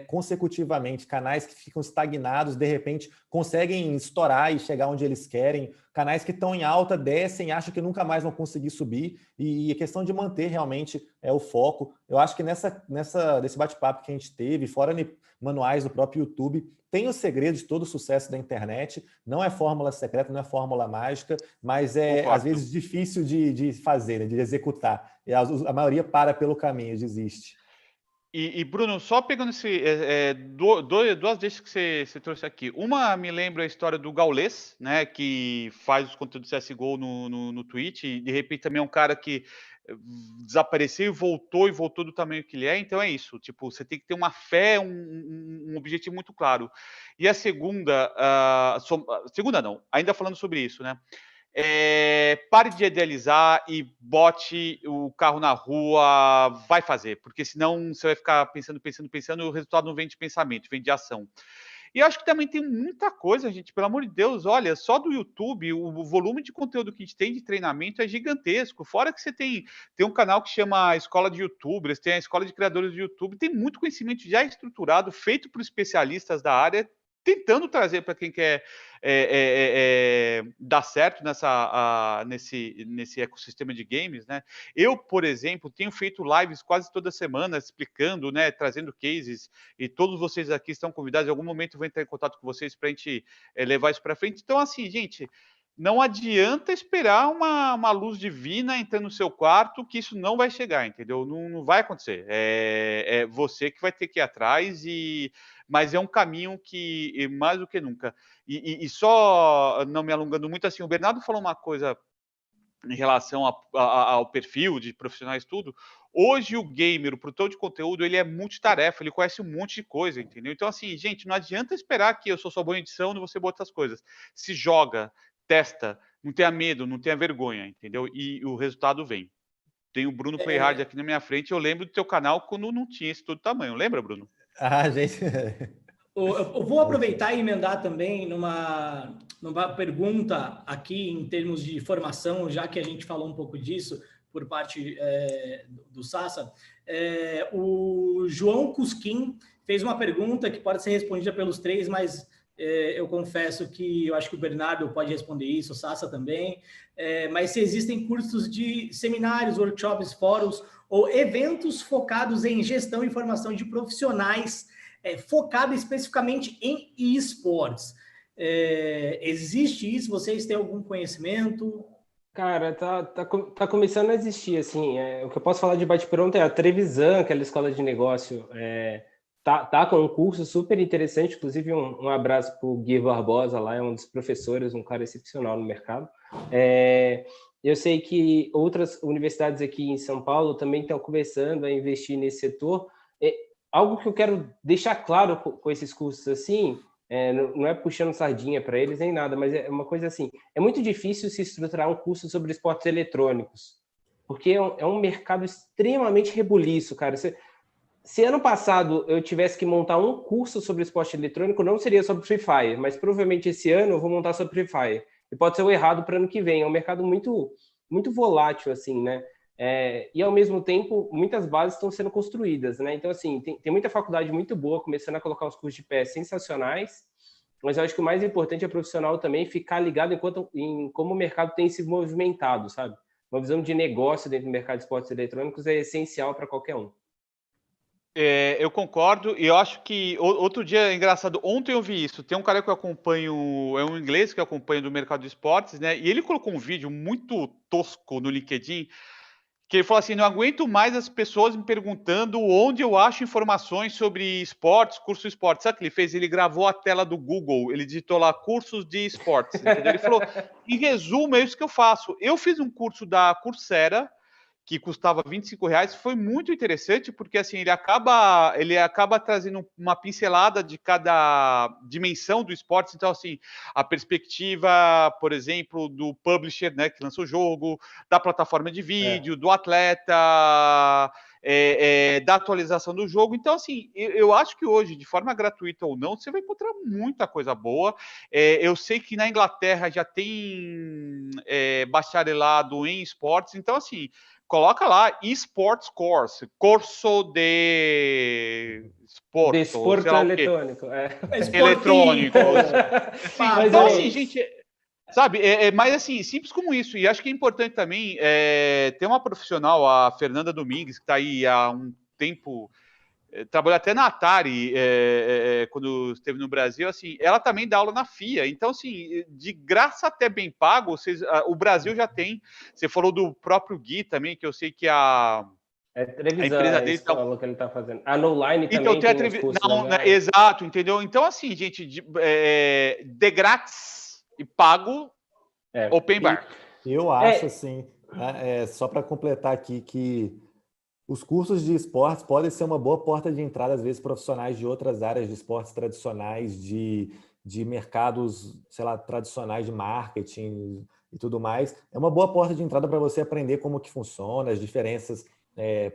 consecutivamente, canais que ficam estagnados, de repente conseguem estourar e chegar onde eles querem, canais que estão em alta, descem, acham que nunca mais vão conseguir subir, e a questão de manter realmente o foco. Eu acho que desse bate-papo que a gente teve, fora manuais do próprio YouTube, tem o segredo de todo o sucesso da internet, não é fórmula secreta, não é fórmula mágica, mas às vezes difícil de fazer, né, de executar. E a maioria para pelo caminho, desiste. E Bruno, só pegando duas deixas que você trouxe aqui. Uma me lembra a história do Gaules, né, que faz os conteúdos de CSGO no Twitch, e de repente também é um cara que desapareceu e voltou do tamanho que ele é. Então é isso, tipo, você tem que ter uma fé, um objetivo muito claro. E a segunda, segunda não, ainda falando sobre isso, né? Pare de idealizar e bote o carro na rua, vai fazer, porque senão você vai ficar pensando, e o resultado não vem de pensamento, vem de ação. E eu acho que também tem muita coisa, gente, pelo amor de Deus, olha, só do YouTube, o volume de conteúdo que a gente tem de treinamento é gigantesco. Fora que você tem um canal que chama Escola de Youtubers, tem a Escola de Criadores de YouTube, tem muito conhecimento já estruturado, feito por especialistas da área, tentando trazer para quem quer dar certo nesse ecossistema de games, né? Eu, por exemplo, tenho feito lives quase toda semana explicando, né, trazendo cases, e todos vocês aqui estão convidados. Em algum momento eu vou entrar em contato com vocês para a gente levar isso para frente. Então, assim, gente, não adianta esperar uma luz divina entrando no seu quarto, que isso não vai chegar, entendeu? Não vai acontecer. É você que vai ter que ir atrás, mas é um caminho que, mais do que nunca. E só não me alongando muito, assim, o Bernardo falou uma coisa em relação ao perfil de profissionais, tudo. Hoje o gamer, o produtor de conteúdo, ele é multitarefa, ele conhece um monte de coisa, entendeu? Então, assim, gente, não adianta esperar que eu sou só boa em edição e você boa outras coisas. Se joga, testa, não tenha medo, não tenha vergonha, entendeu? E o resultado vem. Tem o Bruno Playhard aqui na minha frente, eu lembro do teu canal quando não tinha esse todo tamanho. Lembra, Bruno? Ah, gente... Eu vou aproveitar e emendar também numa pergunta aqui em termos de formação, já que a gente falou um pouco disso por parte do Sassa. O João Cusquim fez uma pergunta que pode ser respondida pelos três, mas eu confesso que eu acho que o Bernardo pode responder isso, o Sassa também. Mas se existem cursos de seminários, workshops, fóruns ou eventos focados em gestão e formação de profissionais focado especificamente em esportes. Existe isso? Vocês têm algum conhecimento? Cara, tá começando a existir, assim, o que eu posso falar de bate-pronto é a Trevisan, aquela escola de negócio, tá com um curso super interessante, inclusive um abraço para o Gui Barbosa lá, é um dos professores, um cara excepcional no mercado. Eu sei que outras universidades aqui em São Paulo também estão começando a investir nesse setor. Algo que eu quero deixar claro com esses cursos, assim, não é puxando sardinha para eles nem nada, mas é uma coisa assim, é muito difícil se estruturar um curso sobre esportes eletrônicos, porque é um mercado extremamente rebuliço, cara. Se ano passado eu tivesse que montar um curso sobre esporte eletrônico, não seria sobre Free Fire, mas provavelmente esse ano eu vou montar sobre Free Fire. E pode ser o errado para ano que vem. É um mercado muito, muito volátil, assim, né? E, ao mesmo tempo, muitas bases estão sendo construídas, né? Então, assim, tem muita faculdade muito boa, começando a colocar os cursos de pé sensacionais, mas eu acho que o mais importante é o profissional também ficar ligado em como o mercado tem se movimentado, sabe? Uma visão de negócio dentro do mercado de esportes eletrônicos é essencial para qualquer um. Eu concordo, e eu acho que outro dia é engraçado. Ontem eu vi isso. Tem um cara que eu acompanho, é um inglês que eu acompanho do mercado de esportes, né? E ele colocou um vídeo muito tosco no LinkedIn, que ele falou assim: não aguento mais as pessoas me perguntando onde eu acho informações sobre esportes, curso de esportes. Sabe o que ele fez? Ele gravou a tela do Google, ele digitou lá cursos de esportes, entendeu? Ele falou, em resumo, é isso que eu faço. Eu fiz um curso da Coursera, que custava R$ 25, foi muito interessante, porque assim, ele acaba trazendo uma pincelada de cada dimensão do esporte. Então, assim, a perspectiva, por exemplo, do publisher, né, que lança o jogo, da plataforma de vídeo, do atleta, da atualização do jogo. Então, assim, eu acho que hoje, de forma gratuita ou não, você vai encontrar muita coisa boa. Eu sei que na Inglaterra já tem bacharelado em esportes, então, assim, coloca lá eSports Course, curso de esporte, Desporto eletrônico. Eletrônico. Então, assim, gente, sabe, mas assim, simples como isso. E acho que é importante também ter uma profissional, a Fernanda Domingues, que está aí há um tempo, trabalhou até na Atari, quando esteve no Brasil, assim, ela também dá aula na FIA. Então, assim, de graça até bem pago, o Brasil já tem. Você falou do próprio Gui também, que eu sei que a empresa dele tá... que ele tá fazendo. A No-Line também então, tem os cursos exato, entendeu? Então, assim, gente, de grátis e pago, open bar. Eu acho, assim, só para completar aqui, que os cursos de esportes podem ser uma boa porta de entrada, às vezes, profissionais de outras áreas de esportes tradicionais, de mercados, sei lá, tradicionais de marketing e tudo mais. É uma boa porta de entrada para você aprender como que funciona, as diferenças,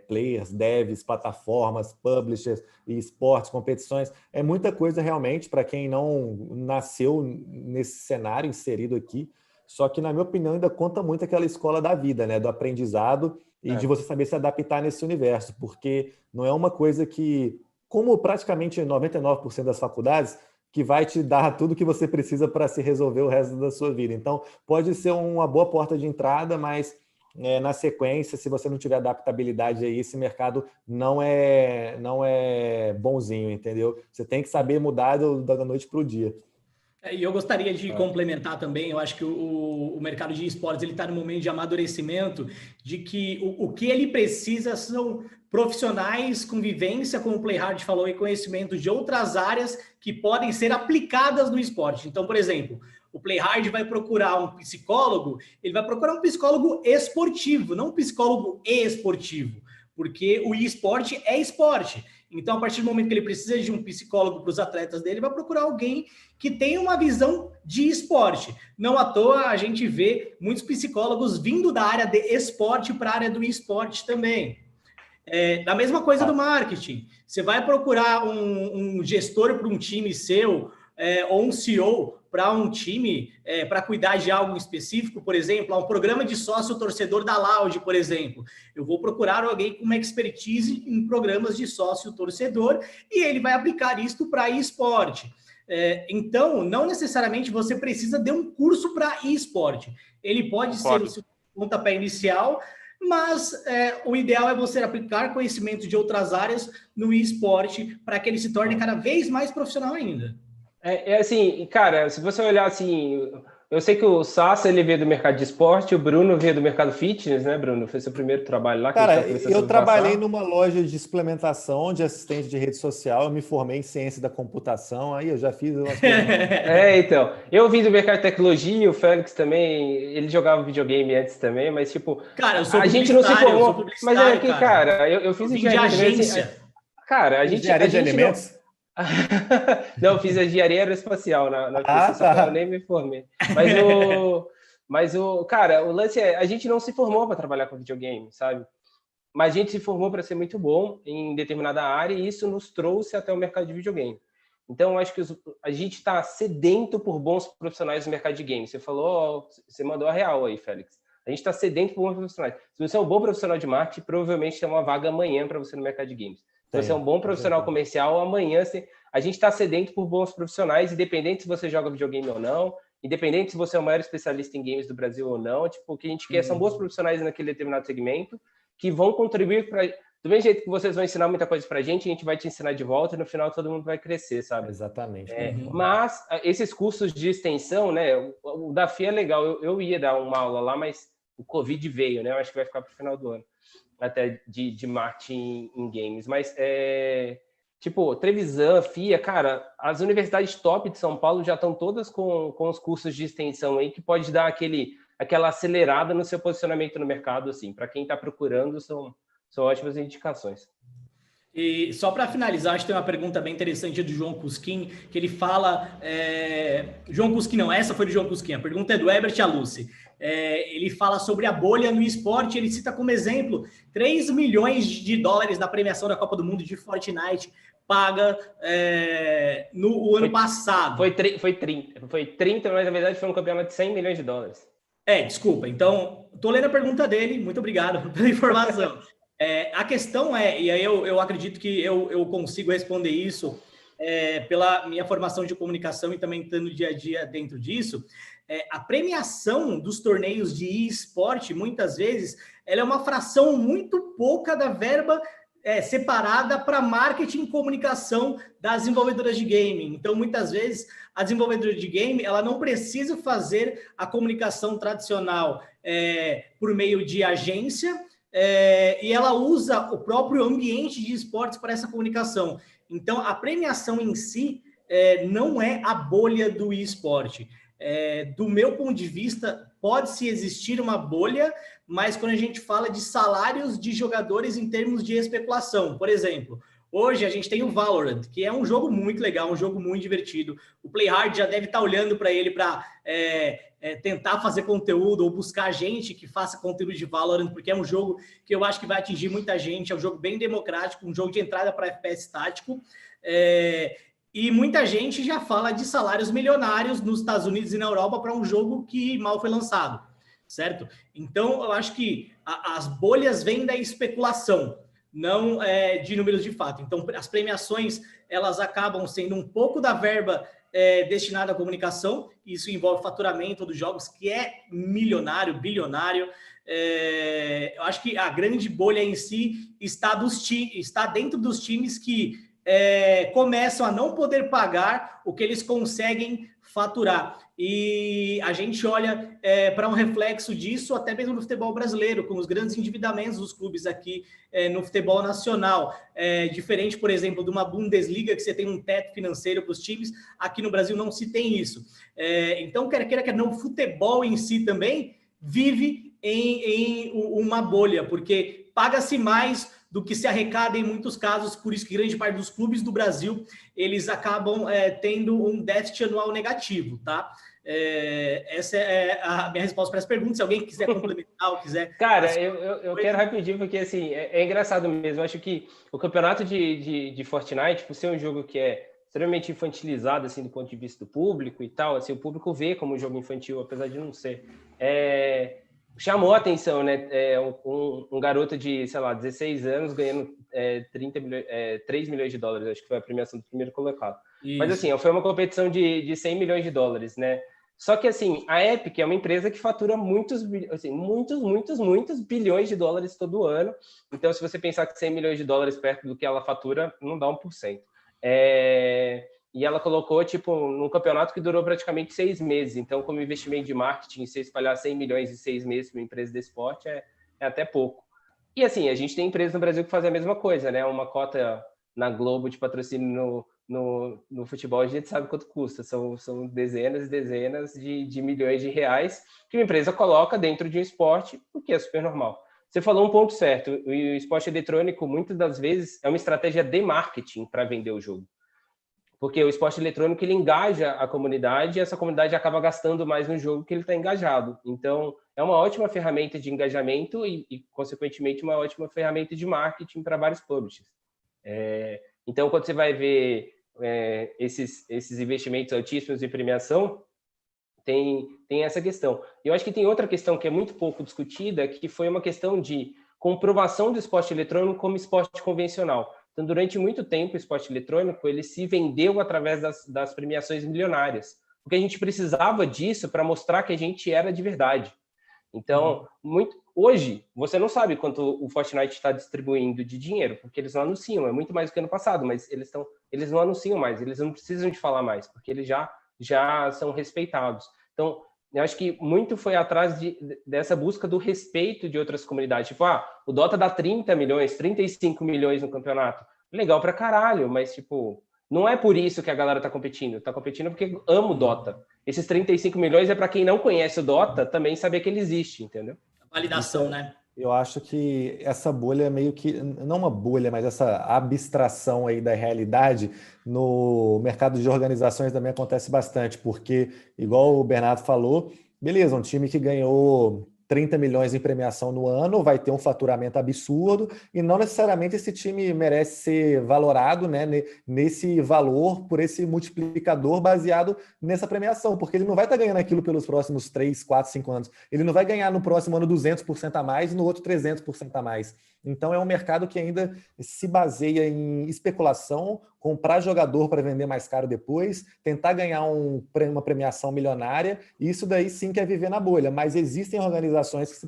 players, devs, plataformas, publishers, e esportes, competições. É muita coisa realmente para quem não nasceu nesse cenário inserido aqui. Só que, na minha opinião, ainda conta muito aquela escola da vida, né? Do aprendizado e de você saber se adaptar nesse universo, porque não é uma coisa que, como praticamente 99% das faculdades, que vai te dar tudo que você precisa para se resolver o resto da sua vida. Então, pode ser uma boa porta de entrada, mas na sequência, se você não tiver adaptabilidade aí, esse mercado não é bonzinho, entendeu? Você tem que saber mudar da noite para o dia. E eu gostaria de complementar também, eu acho que o mercado de esportes está no momento de amadurecimento, de que o que ele precisa são profissionais com vivência, como o Playhard falou, e conhecimento de outras áreas que podem ser aplicadas no esporte. Então, por exemplo, o Playhard vai procurar um psicólogo, ele vai procurar um psicólogo esportivo, não um psicólogo esportivo, porque o esporte é esporte. Então, a partir do momento que ele precisa de um psicólogo para os atletas dele, vai procurar alguém que tenha uma visão de esporte. Não à toa a gente vê muitos psicólogos vindo da área de esporte para a área do esporte também. Da mesma coisa do marketing. Você vai procurar um gestor para um time seu, ou um CEO para um time, para cuidar de algo específico, por exemplo, um programa de sócio-torcedor da Loud, por exemplo. Eu vou procurar alguém com uma expertise em programas de sócio-torcedor e ele vai aplicar isto para esporte. Então, não necessariamente você precisa de um curso para esporte. Ele pode ser o seu pontapé inicial, mas o ideal é você aplicar conhecimento de outras áreas no esporte para que ele se torne cada vez mais profissional ainda. Assim, cara, se você olhar assim, eu sei que o Sassa, ele veio do mercado de esporte, o Bruno veio do mercado fitness, né, Bruno? Foi seu primeiro trabalho lá. Cara, eu trabalhei numa loja de suplementação, de assistente de rede social, eu me formei em ciência da computação, aí eu já fiz umas coisas. Então, eu vim do mercado de tecnologia, o Félix também, ele jogava videogame antes também, mas tipo, cara, eu sou a gente não se formou, mas é que, cara, eu fiz engenharia de agência. Cara, a gente... Engenharia de alimentos? Não, eu fiz engenharia aeroespacial na tá. Eu nem me formei. Mas cara, o lance é, a gente não se formou para trabalhar com videogame, sabe? Mas a gente se formou para ser muito bom em determinada área e isso nos trouxe até o mercado de videogame. Então, eu acho que a gente está sedento por bons profissionais no mercado de games. Você falou, você mandou a real aí, Félix. A gente está sedento por bons profissionais. Se você é um bom profissional de marketing, provavelmente tem uma vaga amanhã para você no mercado de games. Se você é um bom profissional comercial, amanhã a gente está sedento por bons profissionais, independente se você joga videogame ou não, independente se você é o maior especialista em games do Brasil ou não, tipo, o que a gente quer são bons profissionais naquele determinado segmento que vão contribuir para... Do mesmo jeito que vocês vão ensinar muita coisa para a gente vai te ensinar de volta e no final todo mundo vai crescer, sabe? Exatamente. Mas esses cursos de extensão, né, o da FIA é legal, eu ia dar uma aula lá, mas o Covid veio, né? Eu acho que vai ficar para o final do ano. Até de marketing em games, mas tipo, Trevisan, FIA, cara, as universidades top de São Paulo já estão todas com os cursos de extensão aí que pode dar aquela acelerada no seu posicionamento no mercado, assim, para quem está procurando são ótimas indicações. E só para finalizar, acho que tem uma pergunta bem interessante do João Cusquim, que ele fala... João Cusquim não, essa foi do João Cusquim, a pergunta é do Herbert Aluce. Ele fala sobre a bolha no esporte, ele cita como exemplo 3 milhões de dólares na premiação da Copa do Mundo de Fortnite paga no ano passado. Foi 30, mas na verdade foi um campeonato de 100 milhões de dólares. Desculpa, então, tô lendo a pergunta dele, muito obrigado pela informação. A questão e aí eu acredito que eu consigo responder isso pela minha formação de comunicação e também estando dia a dia dentro disso. A premiação dos torneios de esporte, muitas vezes, ela é uma fração muito pouca da verba separada para marketing e comunicação das desenvolvedoras de game. Então, muitas vezes, a desenvolvedora de game ela não precisa fazer a comunicação tradicional por meio de agência, e ela usa o próprio ambiente de esportes para essa comunicação. Então, a premiação em si não é a bolha do esporte. Do meu ponto de vista, pode-se existir uma bolha, mas quando a gente fala de salários de jogadores em termos de especulação, por exemplo, hoje a gente tem o Valorant, que é um jogo muito legal, um jogo muito divertido. O Playhard já deve estar olhando para ele para tentar fazer conteúdo ou buscar gente que faça conteúdo de Valorant, porque é um jogo que eu acho que vai atingir muita gente, é um jogo bem democrático, um jogo de entrada para FPS tático. E muita gente já fala de salários milionários nos Estados Unidos e na Europa para um jogo que mal foi lançado, certo? Então, eu acho que as bolhas vêm da especulação, não de números de fato. Então, as premiações, elas acabam sendo um pouco da verba destinado à comunicação. Isso envolve faturamento dos jogos, que é milionário, bilionário. Eu acho que a grande bolha em si está dentro dos times que começam a não poder pagar o que eles conseguem faturar. E a gente olha para um reflexo disso até mesmo no futebol brasileiro, com os grandes endividamentos dos clubes aqui no futebol nacional. Diferente, por exemplo, de uma Bundesliga, que você tem um teto financeiro para os times, aqui no Brasil não se tem isso. Então, quer queira, quer não, o futebol em si também vive em uma bolha, porque paga-se mais do que se arrecada em muitos casos, por isso que grande parte dos clubes do Brasil, eles acabam tendo um déficit anual negativo, tá? Essa é a minha resposta para as perguntas. Se alguém quiser complementar ou quiser... Cara, eu quero rapidinho, porque assim, é engraçado mesmo. Eu acho que o campeonato de Fortnite, por ser um jogo que é extremamente infantilizado, assim, do ponto de vista do público e tal, assim, o público vê como um jogo infantil, apesar de não ser. Chamou a atenção, né? Um garoto de, sei lá, 16 anos ganhando 3 milhões de dólares, acho que foi a premiação do primeiro colocado. Isso. Mas assim, foi uma competição de 100 milhões de dólares, né? Só que assim, a Epic é uma empresa que fatura muitos bilhões de dólares todo ano. Então, se você pensar que 100 milhões de dólares perto do que ela fatura, não dá 1%. E ela colocou, tipo, num campeonato que durou praticamente 6 meses. Então, como investimento de marketing, se espalhar 100 milhões em 6 meses para uma empresa de esporte é até pouco. E, assim, a gente tem empresas no Brasil que fazem a mesma coisa, né? Uma cota na Globo de patrocínio no futebol, a gente sabe quanto custa. São dezenas e dezenas de milhões de reais que uma empresa coloca dentro de um esporte, o que é super normal. Você falou um ponto certo. O esporte eletrônico, muitas das vezes, é uma estratégia de marketing para vender o jogo. Porque o esporte eletrônico, ele engaja a comunidade e essa comunidade acaba gastando mais no jogo que ele está engajado. Então, é uma ótima ferramenta de engajamento e, consequentemente, uma ótima ferramenta de marketing para vários publishers. Então, quando você vai ver esses investimentos altíssimos em premiação, tem essa questão. Eu acho que tem outra questão que é muito pouco discutida, que foi uma questão de comprovação do esporte eletrônico como esporte convencional. Então, durante muito tempo, o esporte eletrônico ele se vendeu através das premiações milionárias, porque a gente precisava disso para mostrar que a gente era de verdade. Então, hoje, você não sabe quanto o Fortnite está distribuindo de dinheiro, porque eles não anunciam, é muito mais do que ano passado, mas eles não anunciam mais, eles não precisam de falar mais, porque eles já são respeitados. Então, eu acho que muito foi atrás dessa busca do respeito de outras comunidades. Tipo, o Dota dá 30 milhões, 35 milhões no campeonato. Legal pra caralho, mas, tipo, não é por isso que a galera tá competindo. Tá competindo porque ama o Dota. Esses 35 milhões é para quem não conhece o Dota também saber que ele existe, entendeu? Validação, né? Eu acho que essa bolha é meio que, não uma bolha, mas essa abstração aí da realidade no mercado de organizações também acontece bastante, porque, igual o Bernardo falou, beleza, um time que ganhou 30 milhões em premiação no ano vai ter um faturamento absurdo e não necessariamente esse time merece ser valorado, né, nesse valor, por esse multiplicador baseado nessa premiação, porque ele não vai estar ganhando aquilo pelos próximos 3, 4, 5 anos. Ele não vai ganhar no próximo ano 200% a mais e no outro 300% a mais. Então é um mercado que ainda se baseia em especulação, comprar jogador para vender mais caro depois, tentar ganhar uma premiação milionária, e isso daí sim que é viver na bolha. Mas existem organizações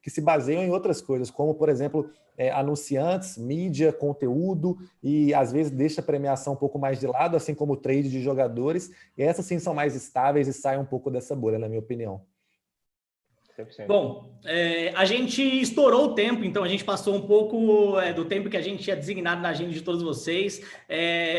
que se baseiam em outras coisas, como, por exemplo, anunciantes, mídia, conteúdo, e às vezes deixa a premiação um pouco mais de lado, assim como o trade de jogadores, e essas sim são mais estáveis e saem um pouco dessa bolha, na minha opinião. 100%. Bom, a gente estourou o tempo, então a gente passou um pouco do tempo que a gente tinha designado na agenda de todos vocês.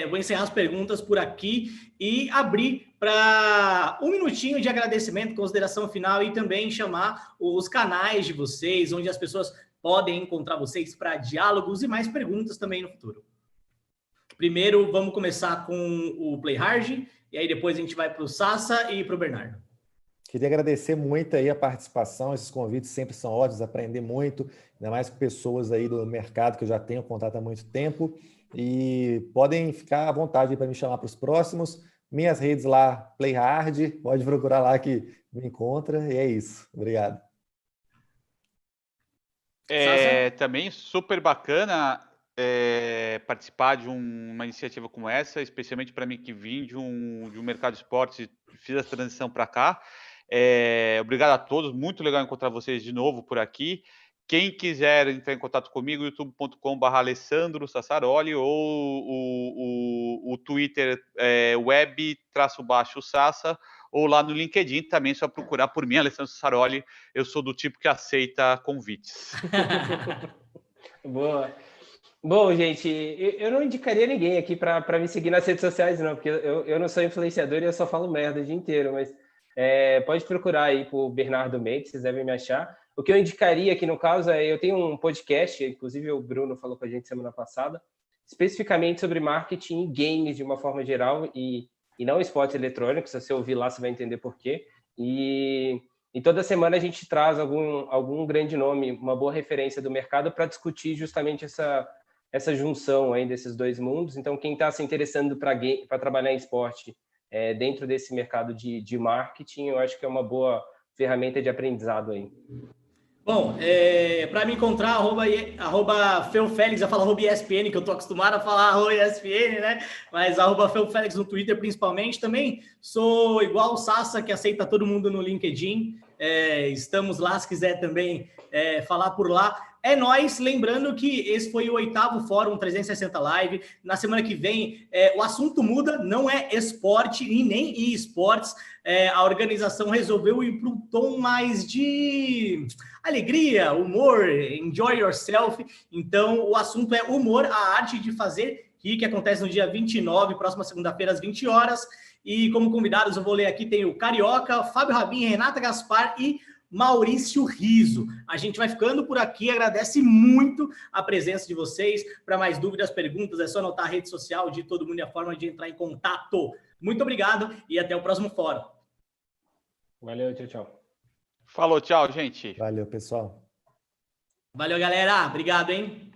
Vou encerrar as perguntas por aqui e abrir para um minutinho de agradecimento, consideração final e também chamar os canais de vocês, onde as pessoas podem encontrar vocês para diálogos e mais perguntas também no futuro. Primeiro, vamos começar com o Play Hard, e aí depois a gente vai para o Sassa e para o Bernardo. Queria agradecer muito aí a participação, esses convites sempre são ótimos, aprender muito, ainda mais com pessoas aí do mercado que eu já tenho contato há muito tempo, e podem ficar à vontade para me chamar para os próximos. Minhas redes lá, Play Hard, pode procurar lá que me encontra, e é isso. Obrigado. Também super bacana participar de uma iniciativa como essa, especialmente para mim que vim de um mercado de esportes e fiz a transição para cá. Obrigado a todos, muito legal encontrar vocês de novo por aqui. Quem quiser entrar em contato comigo, youtube.com/Alessandro Sassaroli ou o Twitter web_Sassa, ou lá no LinkedIn também, é só procurar por mim, Alessandro Sassaroli. Eu sou do tipo que aceita convites. Boa. Bom, gente, eu não indicaria ninguém aqui para me seguir nas redes sociais, não, porque eu não sou influenciador e eu só falo merda o dia inteiro, mas pode procurar aí por Bernardo Mendes, vocês devem me achar. O que eu indicaria aqui, no caso, eu tenho um podcast, inclusive o Bruno falou com a gente semana passada, especificamente sobre marketing e games de uma forma geral, e não esportes eletrônicos. Se você ouvir lá, você vai entender por quê. E toda semana a gente traz algum grande nome, uma boa referência do mercado para discutir justamente essa junção aí desses dois mundos. Então, quem está se interessando para trabalhar em esporte dentro desse mercado de marketing, eu acho que é uma boa ferramenta de aprendizado aí. Bom, para me encontrar, @FeuFélix, eu falo @ESPN, que eu tô acostumado a falar @ESPN, né? Mas @FeuFélix no Twitter, principalmente. Também sou igual o Sassa, que aceita todo mundo no LinkedIn. Estamos lá, se quiser também falar por lá. É nóis, lembrando que esse foi o 8º Fórum 360 Live. Na semana que vem, o assunto muda, não é esporte e nem esportes. A organização resolveu ir para um tom mais de alegria, humor, enjoy yourself. Então, o assunto é humor, a arte de fazer rir, que acontece no dia 29, próxima segunda-feira, às 20 horas. E como convidados, eu vou ler aqui, tem o Carioca, Fábio Rabin, Renata Gaspar e Maurício Riso. A gente vai ficando por aqui, agradece muito a presença de vocês. Para mais dúvidas, perguntas, é só anotar a rede social de todo mundo e a forma de entrar em contato. Muito obrigado e até o próximo fórum. Valeu, tchau, tchau. Falou, tchau, gente. Valeu, pessoal. Valeu, galera. Obrigado, hein?